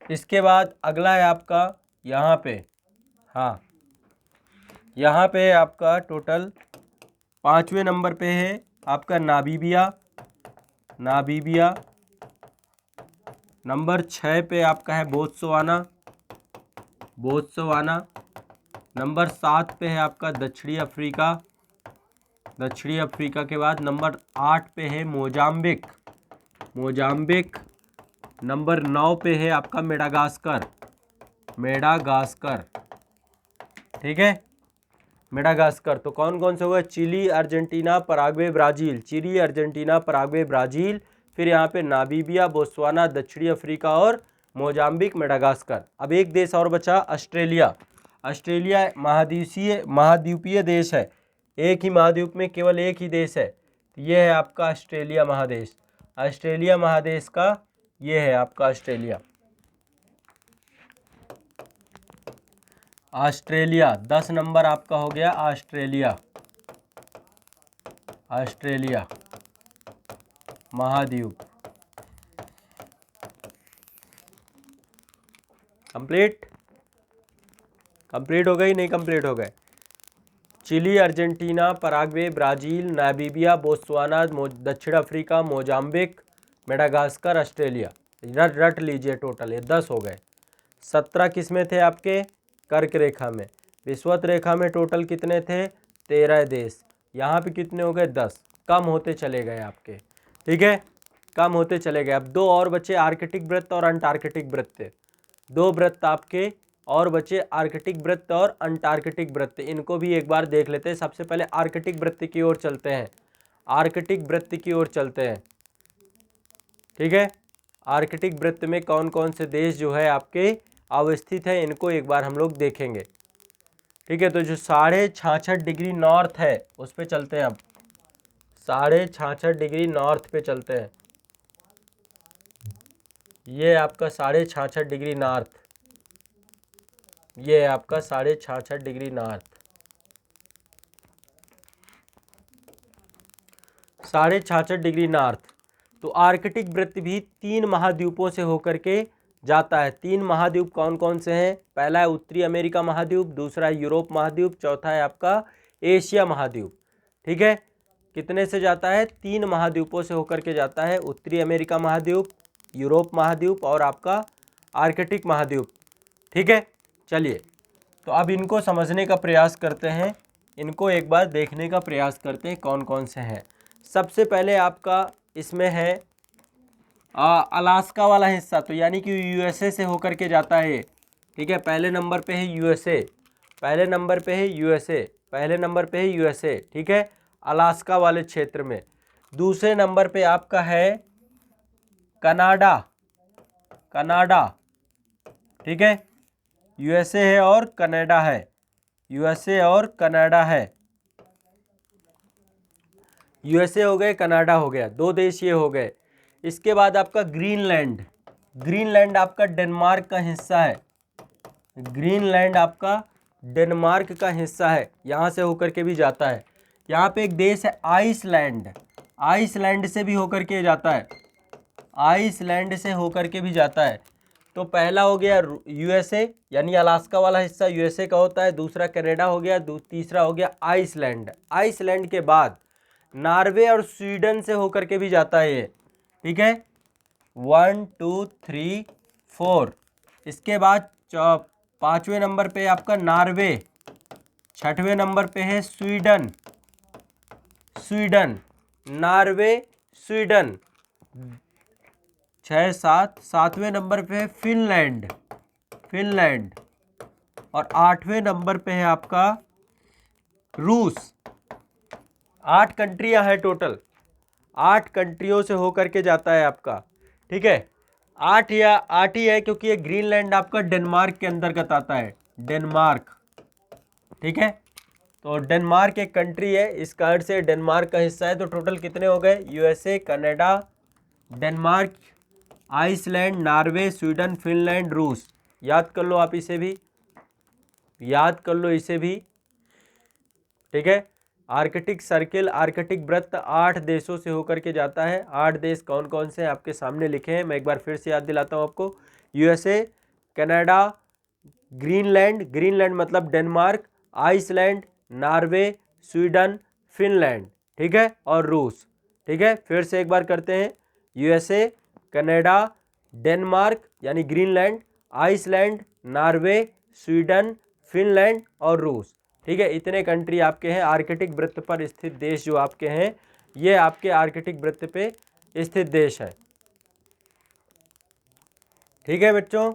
इसके बाद अगला है आपका यहाँ पे, हाँ, यहाँ पे आपका टोटल 5वें नंबर पे है आपका नामीबिया, नामीबिया। नंबर 6 पे आपका है बोत्सवाना, बोत्सवाना। नंबर 7 पे है आपका दक्षिणी अफ्रीका, दक्षिणी अफ्रीका के बाद नंबर 8 पे है मोजाम्बिक, मोजाम्बिक। नंबर 9 पे है आपका मेडागास्कर, मेडागास्कर। ठीक है, मेडागास्कर। तो कौन कौन से होगा, Chile, Argentina, Paraguay, Brazil, Chile, Argentina, Paraguay, Brazil. फिर यहाँ पे नामीबिया, बोत्सवाना, दक्षिणी अफ्रीका और मोजाम्बिक, मेडागास्कर। अब एक देश और बचा, ऑस्ट्रेलिया। ऑस्ट्रेलिया महाद्वीपीय देश है, एक ही महाद्वीप में केवल एक ही देश है। ये है आपका ऑस्ट्रेलिया महादेश, ऑस्ट्रेलिया महादेश का ये है आपका ऑस्ट्रेलिया। ऑस्ट्रेलिया 10 नंबर आपका हो गया, ऑस्ट्रेलिया, ऑस्ट्रेलिया महाद्वीप। कंप्लीट, कंप्लीट हो गई, नहीं कंप्लीट हो गए। Chile, Argentina, Paraguay, Brazil, Namibia, Botswana, दक्षिण अफ्रीका, मोजाम्बिक, मेडागास्कर, ऑस्ट्रेलिया। रट लीजिए, टोटल ये 10 हो गए। 17 किस में थे आपके, कर्क रेखा में। विषुवत रेखा में टोटल कितने थे, 13 देश। यहाँ पे कितने हो गए, 10। कम होते चले गए आपके, ठीक है, कम होते चले गए। अब 2 और बचे, आर्कटिक वृत्त और अंटार्कटिक वृत्त। 2 वृत्त आपके और बचे, आर्कटिक वृत्त और अंटार्कटिक वृत्त। इनको भी एक बार देख लेते हैं। सबसे पहले आर्कटिक वृत्त की ओर चलते हैं, आर्कटिक वृत्त की ओर चलते हैं। ठीक है, आर्कटिक वृत्त में कौन कौन से देश जो है आपके अवस्थित है, इनको एक बार हम लोग देखेंगे। ठीक है, तो जो 66.5 डिग्री नॉर्थ है उस पे चलते हैं अब। 66.5 डिग्री नॉर्थ पे चलते हैं। ये आपका 66.5 डिग्री नॉर्थ, ये आपका 66.5 डिग्री नॉर्थ। 66.5 degree north. तो आर्कटिक वृत्त भी 3 महाद्वीपों से होकर के जाता है। 3 महाद्वीप कौन कौन से हैं? पहला है उत्तरी अमेरिका महाद्वीप, दूसरा है यूरोप महाद्वीप, चौथा है आपका एशिया महाद्वीप। ठीक है, कितने से जाता है? 3 महाद्वीपों से होकर के जाता है। उत्तरी अमेरिका महाद्वीप, यूरोप महाद्वीप और आपका आर्कटिक महाद्वीप। ठीक है, चलिए तो अब इनको समझने का प्रयास करते हैं, इनको एक बार देखने का प्रयास करते हैं कौन कौन से हैं। सबसे पहले आपका इसमें है अलास्का वाला हिस्सा, तो यानी कि यूएसए से होकर के जाता है ये। ठीक है, पहले नंबर पे है यूएसए, पहले नंबर पे है यूएसए, पहले नंबर पे है यूएसए। ठीक है, अलास्का वाले क्षेत्र में। दूसरे नंबर पे आपका है कनाडा, कनाडा। ठीक है, यूएसए है और कनाडा है, यूएसए और कनाडा है। यूएसए हो गए, कनाडा हो गया, 2 देश ये हो गए। इसके बाद आपका ग्रीनलैंड, ग्रीनलैंड आपका डेनमार्क का हिस्सा है। ग्रीनलैंड आपका डेनमार्क का हिस्सा है, यहाँ से होकर के भी जाता है। यहाँ पे एक देश है आइसलैंड, आइसलैंड से भी होकर के जाता है, आइसलैंड से होकर के भी जाता है। तो पहला हो गया यूएसए, यानी अलास्का वाला हिस्सा यूएसए का होता है। दूसरा कनाडा हो गया, तीसरा हो गया आइसलैंड। आइसलैंड के बाद नॉर्वे और स्वीडन से होकर के भी जाता है ये। ठीक है, 1 2 3 4। इसके बाद 5वें नंबर पे आपका नॉर्वे, 6वें नंबर पे है स्वीडन, स्वीडन, नॉर्वे, स्वीडन। 6 7, 7वें नंबर पे है फिनलैंड, फिनलैंड। और 8वें नंबर पे है आपका रूस। 8 कंट्रियां हैं टोटल, 8 कंट्रियों से होकर के जाता है आपका। ठीक है, 8 ही है क्योंकि ये ग्रीनलैंड आपका डेनमार्क के अंतर्गत आता है, डेनमार्क। ठीक है, तो डेनमार्क एक कंट्री है, इस कारण से डेनमार्क का हिस्सा है। तो टोटल कितने हो गए? USA, Canada, Denmark, Iceland, Norway, Sweden, Finland, रूस। याद कर लो आप इसे भी, याद कर लो इसे भी। ठीक है, आर्कटिक सर्किल, आर्कटिक वृत्त 8 देशों से होकर के जाता है। 8 देश कौन कौन से हैं आपके सामने लिखे हैं, मैं एक बार फिर से याद दिलाता हूँ आपको। यूएसए, कनाडा, ग्रीनलैंड, ग्रीनलैंड मतलब Denmark, Iceland, Norway, Sweden, Finland. ठीक है, और रूस। ठीक है, फिर से एक बार करते हैं। यूएसए, कनाडा, डेनमार्क यानी Greenland, Iceland, Norway, Sweden, Finland और रूस। ठीक है, इतने कंट्री आपके हैं। आर्कटिक वृत्त पर स्थित देश जो आपके हैं, ये आपके आर्कटिक वृत्त पे स्थित देश है। ठीक है बच्चों,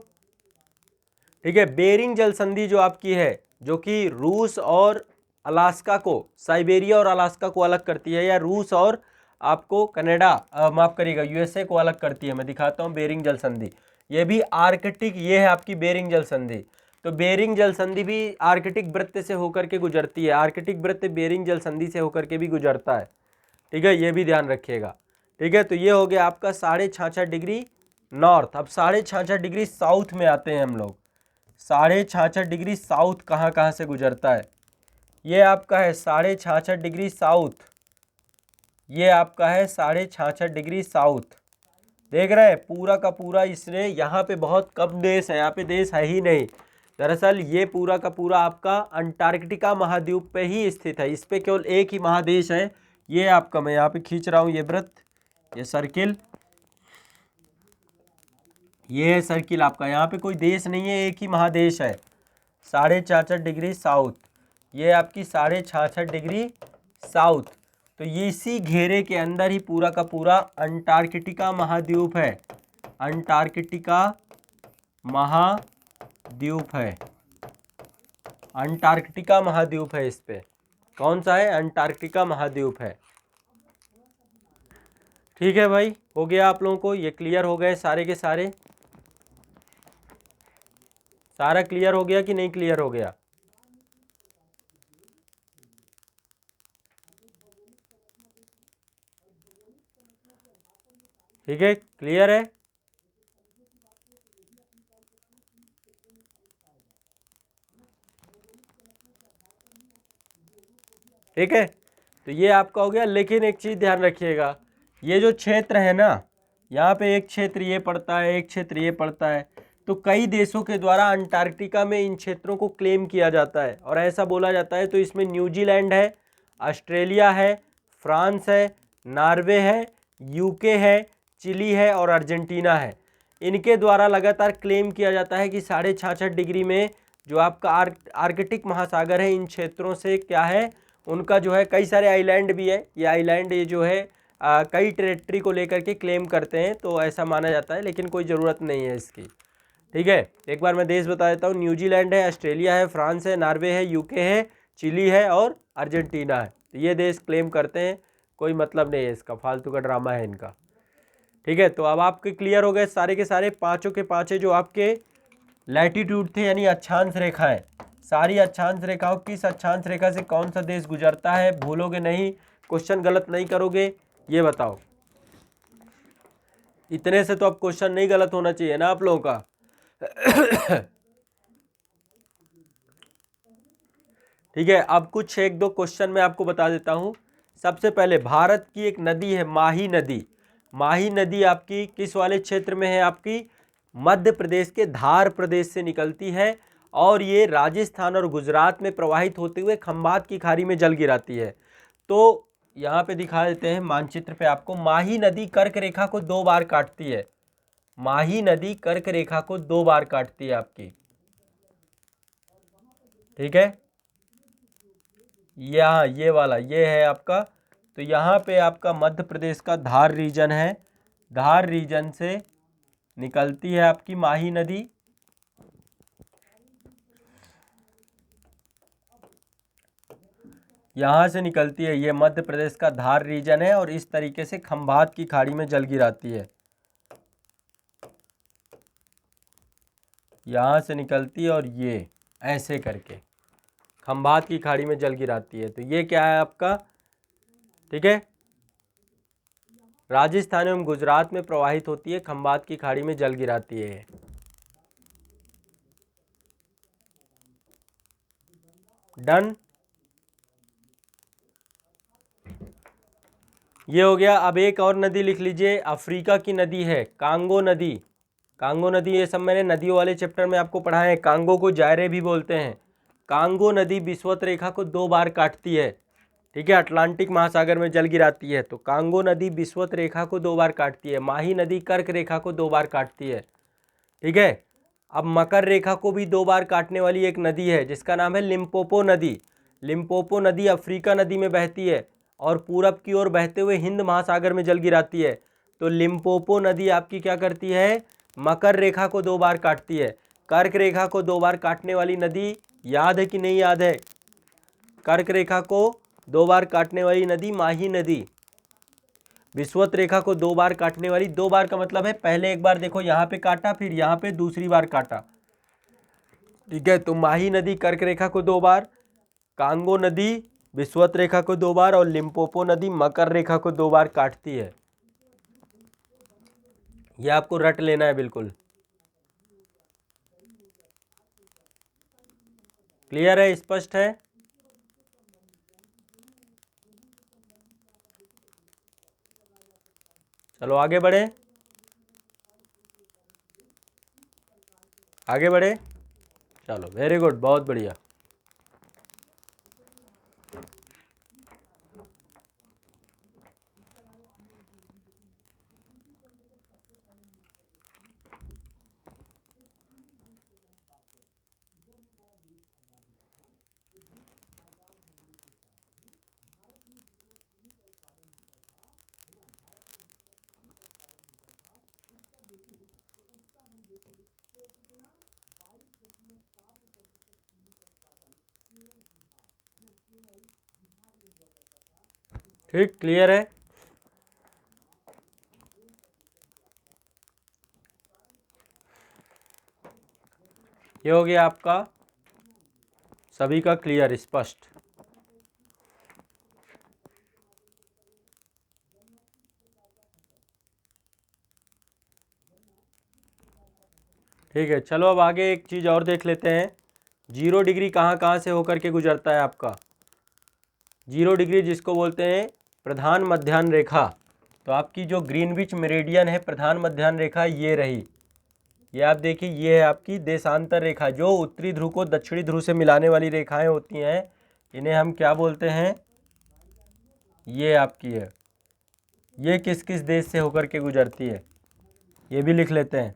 ठीक है। बेरिंग जल संधि जो आपकी है, जो कि रूस और अलास्का को, साइबेरिया और अलास्का को अलग करती है, या रूस और आपको कनाडा माफ करिएगा यूएसए को अलग करती है। मैं दिखाता हूँ बेरिंग जल संधि, ये भी आर्कटिक, ये है आपकी बेरिंग जल संधि। तो बेरिंग जल संधि भी आर्कटिक वृत्त से होकर के गुजरती है, आर्कटिक वृत्त बेरिंग जल संधि से होकर के भी गुजरता है। ठीक है, ये भी ध्यान रखिएगा। ठीक है, तो ये हो गया आपका 66.5 डिग्री नॉर्थ। अब 66.5 डिग्री साउथ में आते हैं हम लोग। 66.5 डिग्री साउथ कहाँ कहाँ से गुजरता है? ये आपका है 66.5 डिग्री साउथ, ये आपका है 66.5 डिग्री साउथ। देख रहे हैं पूरा का पूरा, इसने यहाँ पे बहुत कम देश है, यहाँ पे देश है ही नहीं। दरअसल ये पूरा का पूरा आपका अंटार्कटिका महाद्वीप पे ही स्थित है, इस पे केवल एक ही महादेश है। ये आपका, मैं यहाँ पे खींच रहा हूँ ये वृत्त, ये सर्किल, ये है सर्किल आपका। यहाँ पे कोई देश नहीं है, एक ही महादेश है। 66.5 डिग्री साउथ, ये आपकी 66.5 डिग्री साउथ। तो ये इसी घेरे के अंदर ही पूरा का पूरा अंटार्कटिका महाद्वीप है, अंटार्कटिका महाद्वीप है, अंटार्कटिका महाद्वीप है। इस पे कौन सा है? अंटार्कटिका महाद्वीप है। ठीक है भाई, हो गया आप लोगों को ये क्लियर हो गए सारे के सारे? सारा क्लियर हो गया कि नहीं क्लियर हो गया? ठीक है, क्लियर है। ठीक है, तो ये आपका हो गया। लेकिन एक चीज़ ध्यान रखिएगा, ये जो क्षेत्र है ना, यहाँ पे एक क्षेत्र ये पड़ता है, एक क्षेत्र ये पड़ता है, तो कई देशों के द्वारा अंटार्कटिका में इन क्षेत्रों को क्लेम किया जाता है और ऐसा बोला जाता है। तो इसमें न्यूजीलैंड है, ऑस्ट्रेलिया है, फ्रांस है, नॉर्वे है, यूके है, चिली है और अर्जेंटीना है। इनके द्वारा लगातार क्लेम किया जाता है कि 66.5 डिग्री में जो आपका आर्कटिक महासागर है, इन क्षेत्रों से क्या है, उनका जो है कई सारे आइलैंड भी है। ये आइलैंड ये जो है कई टेरिटरी को लेकर के क्लेम करते हैं, तो ऐसा माना जाता है, लेकिन कोई ज़रूरत नहीं है इसकी। ठीक है, एक बार मैं देश बता देता हूँ। न्यूजीलैंड है, ऑस्ट्रेलिया है, फ्रांस है, नॉर्वे है, यूके है, चिली है और अर्जेंटीना है। तो ये देश क्लेम करते हैं, कोई मतलब नहीं है इसका, फालतू का ड्रामा है इनका। ठीक है, तो अब आपके क्लियर हो गए सारे के सारे पाँचों के पाँचों जो आपके लैटिट्यूड थे, यानी अक्षांश रेखाएं। सारी अक्षांश रेखाओं, किस अक्षांश रेखा से कौन सा देश गुजरता है, भूलोगे नहीं, क्वेश्चन गलत नहीं करोगे, ये बताओ। इतने से तो अब क्वेश्चन नहीं गलत होना चाहिए ना आप लोगों का। ठीक है, अब कुछ एक दो क्वेश्चन मैं आपको बता देता हूं। सबसे पहले भारत की एक नदी है माही नदी। माही नदी आपकी किस वाले क्षेत्र में है, आपकी मध्य प्रदेश के धार प्रदेश से निकलती है और ये राजस्थान और गुजरात में प्रवाहित होते हुए खंभात की खाड़ी में जल गिराती है। तो यहाँ पे दिखा देते हैं मानचित्र पे आपको। माही नदी कर्क रेखा को 2 बार काटती है। माही नदी कर्क रेखा को 2 बार काटती है आपकी। ठीक है, यहाँ ये वाला ये है आपका। तो यहाँ पे आपका मध्य प्रदेश का धार रीजन है, धार रीजन से निकलती है आपकी माही नदी। यहाँ से निकलती है, ये मध्य प्रदेश का धार रीजन है और इस तरीके से खंभात की खाड़ी में जल गिराती है। यहाँ से निकलती है और ये ऐसे करके खंभात की खाड़ी में जल गिराती है। तो ये क्या है आपका, ठीक है, राजस्थान एवं गुजरात में प्रवाहित होती है, खंभात की खाड़ी में जल गिराती है। डन, ये हो गया। अब एक और नदी लिख लीजिए, अफ्रीका की नदी है कांगो नदी। कांगो नदी, ये सब मैंने नदियों वाले चैप्टर में आपको पढ़ा है। कांगो को जायरे भी बोलते हैं। कांगो नदी विषुवत रेखा को 2 बार काटती है। ठीक है, अटलांटिक महासागर में जल गिराती है। तो कांगो नदी विषुवत रेखा को 2 बार काटती है। माही नदी कर्क रेखा को 2 बार काटती है। ठीक है, अब मकर रेखा को भी 2 बार काटने वाली एक नदी है जिसका नाम है लिम्पोपो नदी। लिम्पोपो नदी अफ्रीका नदी में बहती है और पूरब की ओर बहते हुए हिंद महासागर में जल गिराती है। तो लिम्पोपो नदी आपकी क्या करती है, मकर रेखा को 2 बार काटती है। कर्क रेखा को 2 बार काटने वाली नदी याद है कि नहीं याद है? कर्क रेखा को 2 बार काटने वाली नदी माही नदी। विषुवत रेखा को 2 बार काटने वाली, 2 बार का मतलब है पहले एक बार देखो यहाँ पे काटा, फिर यहाँ पे दूसरी बार काटा। ठीक है, तो माही नदी कर्क रेखा को 2 बार, कांगो नदी विषुवत रेखा को 2 बार और लिम्पोपो नदी मकर रेखा को 2 बार काटती है। यह आपको रट लेना है बिल्कुल। क्लियर है, स्पष्ट है? चलो आगे बढ़े, आगे बढ़े। चलो वेरी गुड, बहुत बढ़िया। ठीक, क्लियर है। ये हो गया आपका सभी का क्लियर, स्पष्ट। ठीक है, चलो अब आगे एक चीज़ और देख लेते हैं। 0 डिग्री कहाँ कहाँ से होकर के गुजरता है आपका? 0 डिग्री जिसको बोलते हैं प्रधान मध्याह्न रेखा। तो आपकी जो ग्रीनविच मेरिडियन है, प्रधान मध्याह्न रेखा ये रही। ये आप देखिए, ये है आपकी देशांतर रेखा। जो उत्तरी ध्रुव को दक्षिणी ध्रुव से मिलाने वाली रेखाएं होती हैं, इन्हें हम क्या बोलते हैं? ये आपकी है। ये किस किस देश से होकर के गुजरती है, ये भी लिख लेते हैं।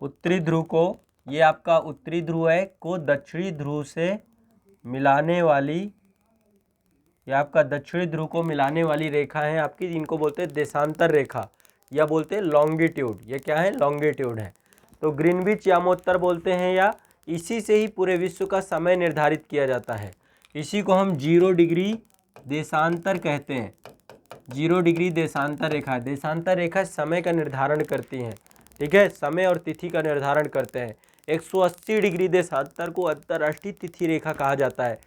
उत्तरी ध्रुव को, ये आपका उत्तरी ध्रुव है, को दक्षिणी ध्रुव से मिलाने वाली, ये आपका दक्षिणी ध्रुव को मिलाने वाली रेखा है आपकी, इनको बोलते हैं देशांतर रेखा या बोलते हैं लॉन्गिट्यूड। ये क्या है? लॉन्गिट्यूड है। तो ग्रीनविच यामोत्तर बोलते हैं, या इसी से ही पूरे विश्व का समय निर्धारित किया जाता है। इसी को हम 0 डिग्री देशांतर कहते हैं। 0 डिग्री देशांतर रेखा। देशांतर रेखा समय का निर्धारण करती हैं, ठीक है, समय और तिथि का निर्धारण करते हैं। 180 डिग्री देशांतर को अंतर्राष्ट्रीय तिथि रेखा कहा जाता है।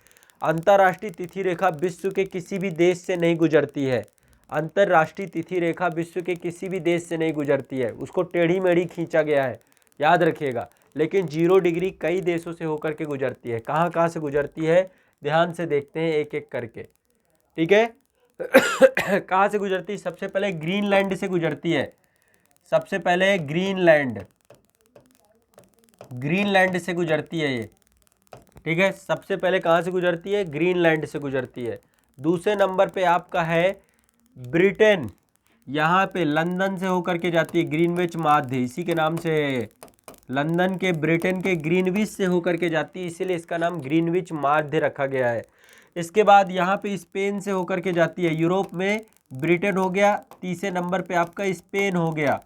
अंतर्राष्ट्रीय तिथि रेखा विश्व के किसी भी देश से नहीं गुजरती है। अंतर्राष्ट्रीय तिथि रेखा विश्व के किसी भी देश से नहीं गुजरती है, उसको टेढ़ी मेढ़ी खींचा गया है, याद रखिएगा। लेकिन 0 डिग्री कई देशों से होकर के गुजरती है। कहाँ कहाँ से गुजरती है, ध्यान से देखते हैं एक एक करके, ठीक है। कहाँ से गुजरती है? सबसे पहले ग्रीनलैंड से गुजरती है। सबसे पहले ग्रीनलैंड से गुजरती है ये, ठीक है। सबसे पहले कहाँ से गुजरती है? ग्रीनलैंड से गुजरती है। दूसरे नंबर पे आपका है ब्रिटेन, यहाँ पे लंदन से होकर के जाती है। ग्रीनविच माध्य इसी के नाम से है। लंदन के, ब्रिटेन के ग्रीनविच से होकर के जाती है, इसीलिए इसका नाम ग्रीनविच माध्य रखा गया है। इसके बाद यहाँ पे स्पेन से होकर के जाती है। यूरोप में ब्रिटेन हो गया, तीसरे नंबर पे आपका स्पेन हो गया,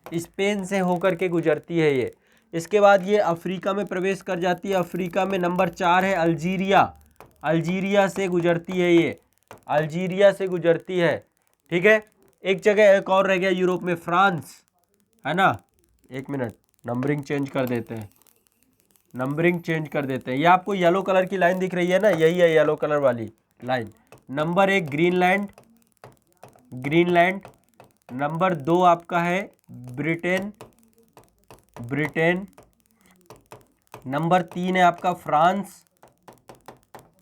स्पेन से होकर के गुजरती है ये। इसके बाद ये अफ्रीका में प्रवेश कर जाती है। अफ्रीका में नंबर 4 है अल्जीरिया, अल्जीरिया से गुजरती है ये, अल्जीरिया से गुजरती है, ठीक है। एक जगह एक और रह गया यूरोप में, फ्रांस, है ना। एक मिनट, नंबरिंग चेंज कर देते हैं, नंबरिंग चेंज कर देते हैं। ये आपको येलो कलर की लाइन दिख रही है ना, यही है येलो कलर वाली line. Number 1 Greenland, Greenland. Number 2 आपका है ब्रिटेन, ब्रिटेन। नंबर 3 है आपका फ्रांस।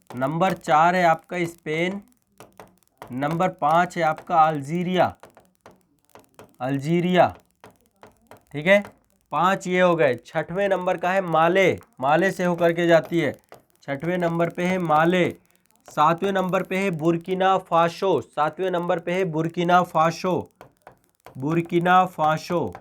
नंबर 4 है आपका स्पेन। नंबर 5 है आपका अल्जीरिया, अल्जीरिया, ठीक है। 5 ये हो गए। 6वें नंबर का है माले, माले से होकर के जाती है। 6वें नंबर पे है माले। 7वें नंबर पे है बुर्किना फासो, 7वें नंबर पे है Burkina Faso, Burkina Faso,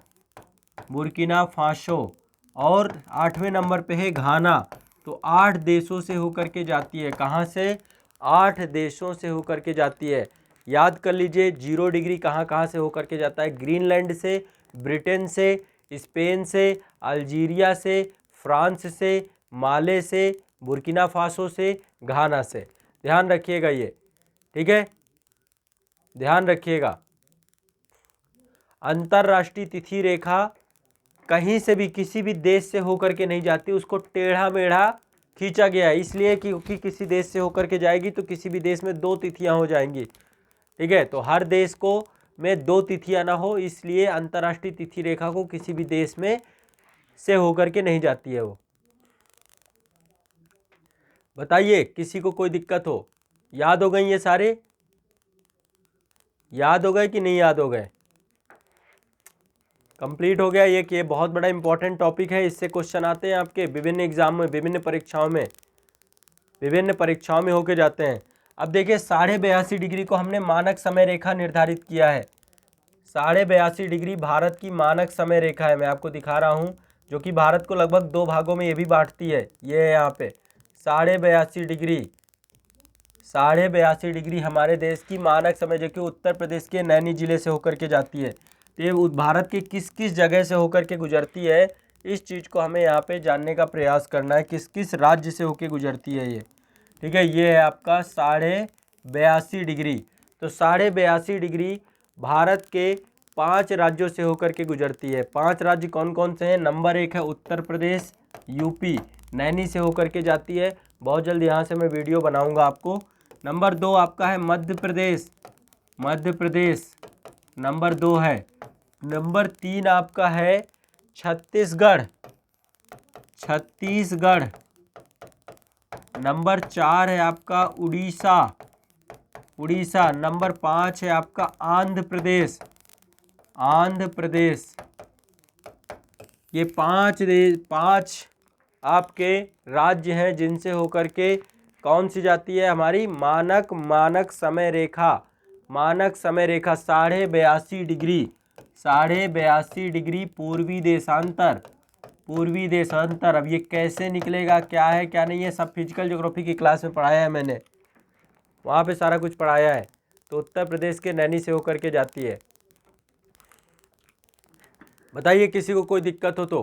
Burkina Faso. और 8वें नंबर पे है घाना। तो 8 देशों से होकर के जाती है। कहाँ से? 8 देशों से होकर के जाती है। याद कर लीजिए 0 डिग्री कहाँ कहाँ से होकर के जाता है? ग्रीनलैंड से, ब्रिटेन से, स्पेन से, अल्जीरिया से, फ्रांस से, माले से, बुर्किना फासो से, घाना से। ध्यान रखिएगा ये, ठीक है, ध्यान रखिएगा। अंतर्राष्ट्रीय तिथि रेखा कहीं से भी किसी भी देश से होकर के नहीं जाती, उसको टेढ़ा मेढ़ा खींचा गया है, इसलिए क्योंकि किसी देश से होकर के जाएगी तो किसी भी देश में 2 तिथियां हो जाएंगी, ठीक है। तो हर देश को में 2 तिथियां ना हो, इसलिए अंतर्राष्ट्रीय तिथि रेखा को किसी भी देश में से होकर के नहीं जाती है वो। बताइए किसी को कोई दिक्कत हो? याद हो गए ये सारे? याद हो गए कि नहीं याद हो गए? कंप्लीट हो गया ये कि ये बहुत बड़ा इंपॉर्टेंट टॉपिक है। इससे क्वेश्चन आते हैं आपके विभिन्न एग्जाम में, विभिन्न परीक्षाओं में होके जाते हैं। अब देखिए 82.5 डिग्री को हमने मानक समय रेखा निर्धारित किया है। 82.5 डिग्री भारत की मानक समय रेखा है, मैं आपको दिखा रहा हूँ, जो कि भारत को लगभग 2 भागों में ये भी बांटती है। ये है यहाँ पे 82.5 डिग्री, 82.5 डिग्री हमारे देश की मानक समय, जो कि उत्तर प्रदेश के नैनी जिले से होकर के जाती है। तो ये भारत के किस किस जगह से होकर के गुजरती है, इस चीज़ को हमें यहाँ पे जानने का प्रयास करना है, किस किस राज्य से होकर गुजरती है ये, ठीक है। ये है आपका 82.5 डिग्री। तो 82.5 डिग्री भारत के 5 राज्यों से होकर के गुजरती है। 5 राज्य कौन कौन से हैं? नंबर 1 है उत्तर प्रदेश, यूपी, नैनी से होकर के जाती है। बहुत जल्द यहाँ से मैं वीडियो बनाऊँगा आपको। नंबर 2 आपका है मध्य प्रदेश, मध्य प्रदेश नंबर 2 है। नंबर 3 आपका है छत्तीसगढ़, छत्तीसगढ़। नंबर 4 है आपका उड़ीसा, उड़ीसा। नंबर 5 है आपका आंध्र प्रदेश, आंध्र प्रदेश। ये 5 आपके राज्य हैं जिनसे होकर के कौन सी जाती है हमारी मानक समय रेखा, मानक समय रेखा 82.5 डिग्री, 82.5 डिग्री पूर्वी देशांतर, पूर्वी देशांतर। अब ये कैसे निकलेगा, क्या है क्या नहीं है, सब फिजिकल ज्योग्राफी की क्लास में पढ़ाया है मैंने, वहाँ पे सारा कुछ पढ़ाया है। तो उत्तर प्रदेश के नैनी से होकर के जाती है। बताइए किसी को कोई दिक्कत हो तो,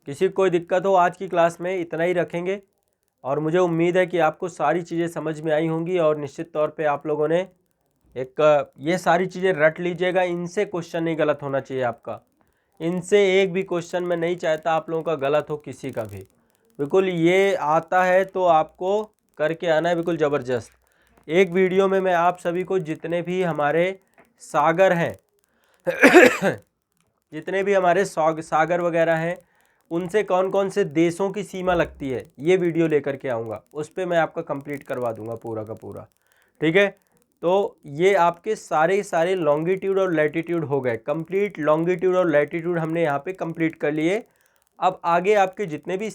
किसी को कोई दिक्कत हो। आज की क्लास में इतना ही रखेंगे और मुझे उम्मीद है कि आपको सारी चीज़ें समझ में आई होंगी और निश्चित तौर पे आप लोगों ने ये सारी चीज़ें रट लीजिएगा। इनसे क्वेश्चन नहीं गलत होना चाहिए आपका, इनसे एक भी क्वेश्चन मैं नहीं चाहता आप लोगों का गलत हो किसी का भी। बिल्कुल ये आता है तो आपको करके आना है बिल्कुल ज़बरदस्त। एक वीडियो में मैं आप सभी को जितने भी हमारे सागर हैं जितने भी हमारे सागर वगैरह हैं उनसे कौन कौन से देशों की सीमा लगती है ये वीडियो लेकर के आऊँगा, उस पर मैं आपका कंप्लीट करवा दूंगा पूरा का पूरा। ठीक है, तो ये आपके सारे लॉन्गिट्यूड और लैटिट्यूड हो गए कंप्लीट। लॉन्गिट्यूड और लैटिट्यूड हमने यहाँ पे कंप्लीट कर लिए। अब आगे आपके जितने भी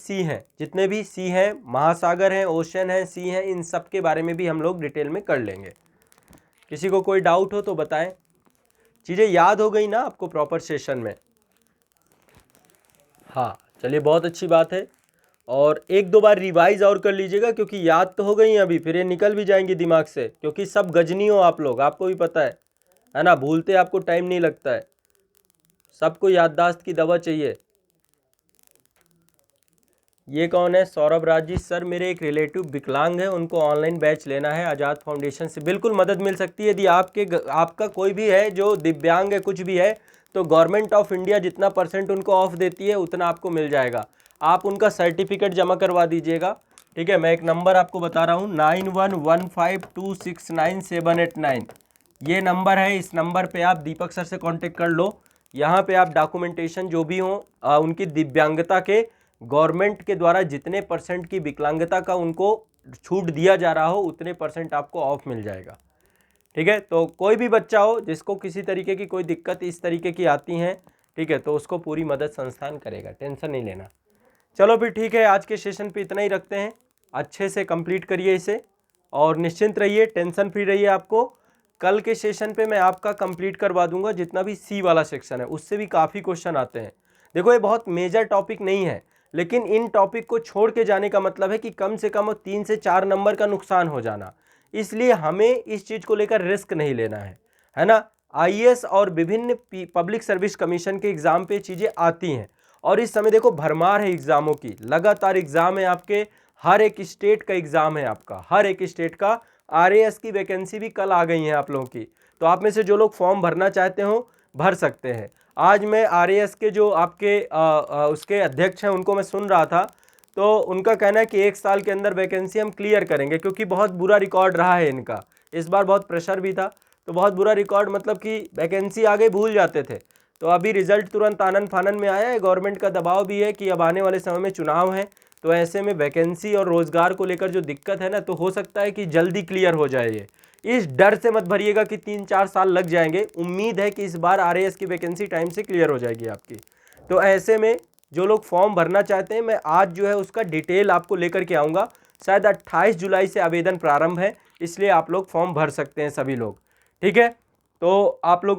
सी हैं, महासागर हैं, ओशन हैं, सी हैं, इन सब के बारे में भी हम लोग डिटेल में कर लेंगे। किसी को कोई डाउट हो तो बताएं। चीज़ें याद हो गई ना आपको प्रॉपर सेशन में? हाँ चलिए, बहुत अच्छी बात है। और एक दो बार रिवाइज और कर लीजिएगा क्योंकि याद तो हो गई अभी, फिर ये निकल भी जाएंगी दिमाग से, क्योंकि सब गजनी हो आप लोग, आपको भी पता है ना, भूलते आपको टाइम नहीं लगता है, सबको याददाश्त की दवा चाहिए। ये कौन है? सौरभ राज जी। सर मेरे एक रिलेटिव विकलांग है, उनको ऑनलाइन बैच लेना है आज़ाद फाउंडेशन से। बिल्कुल मदद मिल सकती है। यदि आपका कोई भी है जो दिव्यांग है, कुछ भी है, तो गवर्नमेंट ऑफ इंडिया जितना % उनको ऑफ देती है उतना आपको मिल जाएगा। आप उनका सर्टिफिकेट जमा करवा दीजिएगा। ठीक है, मैं एक नंबर आपको बता रहा हूँ, 9115269789। ये नंबर है, इस नंबर पे आप दीपक सर से कांटेक्ट कर लो। यहाँ पे आप डॉक्यूमेंटेशन जो भी हो उनकी दिव्यांगता के, गवर्नमेंट के द्वारा जितने % की विकलांगता का उनको छूट दिया जा रहा हो उतने % आपको ऑफ मिल जाएगा। ठीक है, तो कोई भी बच्चा हो जिसको किसी तरीके की कोई दिक्कत इस तरीके की आती हैं, ठीक है, तो उसको पूरी मदद संस्थान करेगा, टेंशन नहीं लेना। चलो फिर ठीक है, आज के सेशन पे इतना ही रखते हैं। अच्छे से कंप्लीट करिए इसे और निश्चिंत रहिए, टेंशन फ्री रहिए। आपको कल के सेशन पे मैं आपका कंप्लीट करवा दूंगा जितना भी सी वाला सेक्शन है, उससे भी काफ़ी क्वेश्चन आते हैं। देखो ये बहुत मेजर टॉपिक नहीं है, लेकिन इन टॉपिक को छोड़ के जाने का मतलब है कि कम से कम 3 से 4 नंबर का नुकसान हो जाना। इसलिए हमें इस चीज़ को लेकर रिस्क नहीं लेना है ना। IAS और विभिन्न पब्लिक सर्विस कमीशन के एग्ज़ाम पे चीज़ें आती हैं और इस समय देखो भरमार है एग्ज़ामों की, लगातार एग्ज़ाम है आपके, हर एक स्टेट का एग्ज़ाम है आपका, हर एक स्टेट का। RAS की वैकेंसी भी कल आ गई है आप लोगों की, तो आप में से जो लोग फॉर्म भरना चाहते हो भर सकते हैं। आज मैं RAS के जो आपके उसके अध्यक्ष हैं उनको मैं सुन रहा था, तो उनका कहना है कि 1 साल के अंदर वैकेंसी हम क्लियर करेंगे, क्योंकि बहुत बुरा रिकॉर्ड रहा है इनका। इस बार बहुत प्रेशर भी था, तो बहुत बुरा रिकॉर्ड मतलब कि वैकेंसी आगे भूल जाते थे। तो अभी रिजल्ट तुरंत आनन फानन में आया है, गवर्नमेंट का दबाव भी है कि अब आने वाले समय में चुनाव है, तो ऐसे में वैकेंसी और रोज़गार को लेकर जो दिक्कत है ना, तो हो सकता है कि जल्दी क्लियर हो जाए ये। इस डर से मत भरिएगा कि 3-4 साल लग जाएंगे, उम्मीद है कि इस बार RAS की वैकेंसी टाइम से क्लियर हो जाएगी आपकी। तो ऐसे में जो लोग फॉर्म भरना चाहते हैं, मैं आज जो है उसका डिटेल आपको लेकर के आऊँगा। शायद 28 जुलाई से आवेदन प्रारंभ है, इसलिए आप लोग फॉर्म भर सकते हैं सभी लोग। ठीक है, तो आप लोग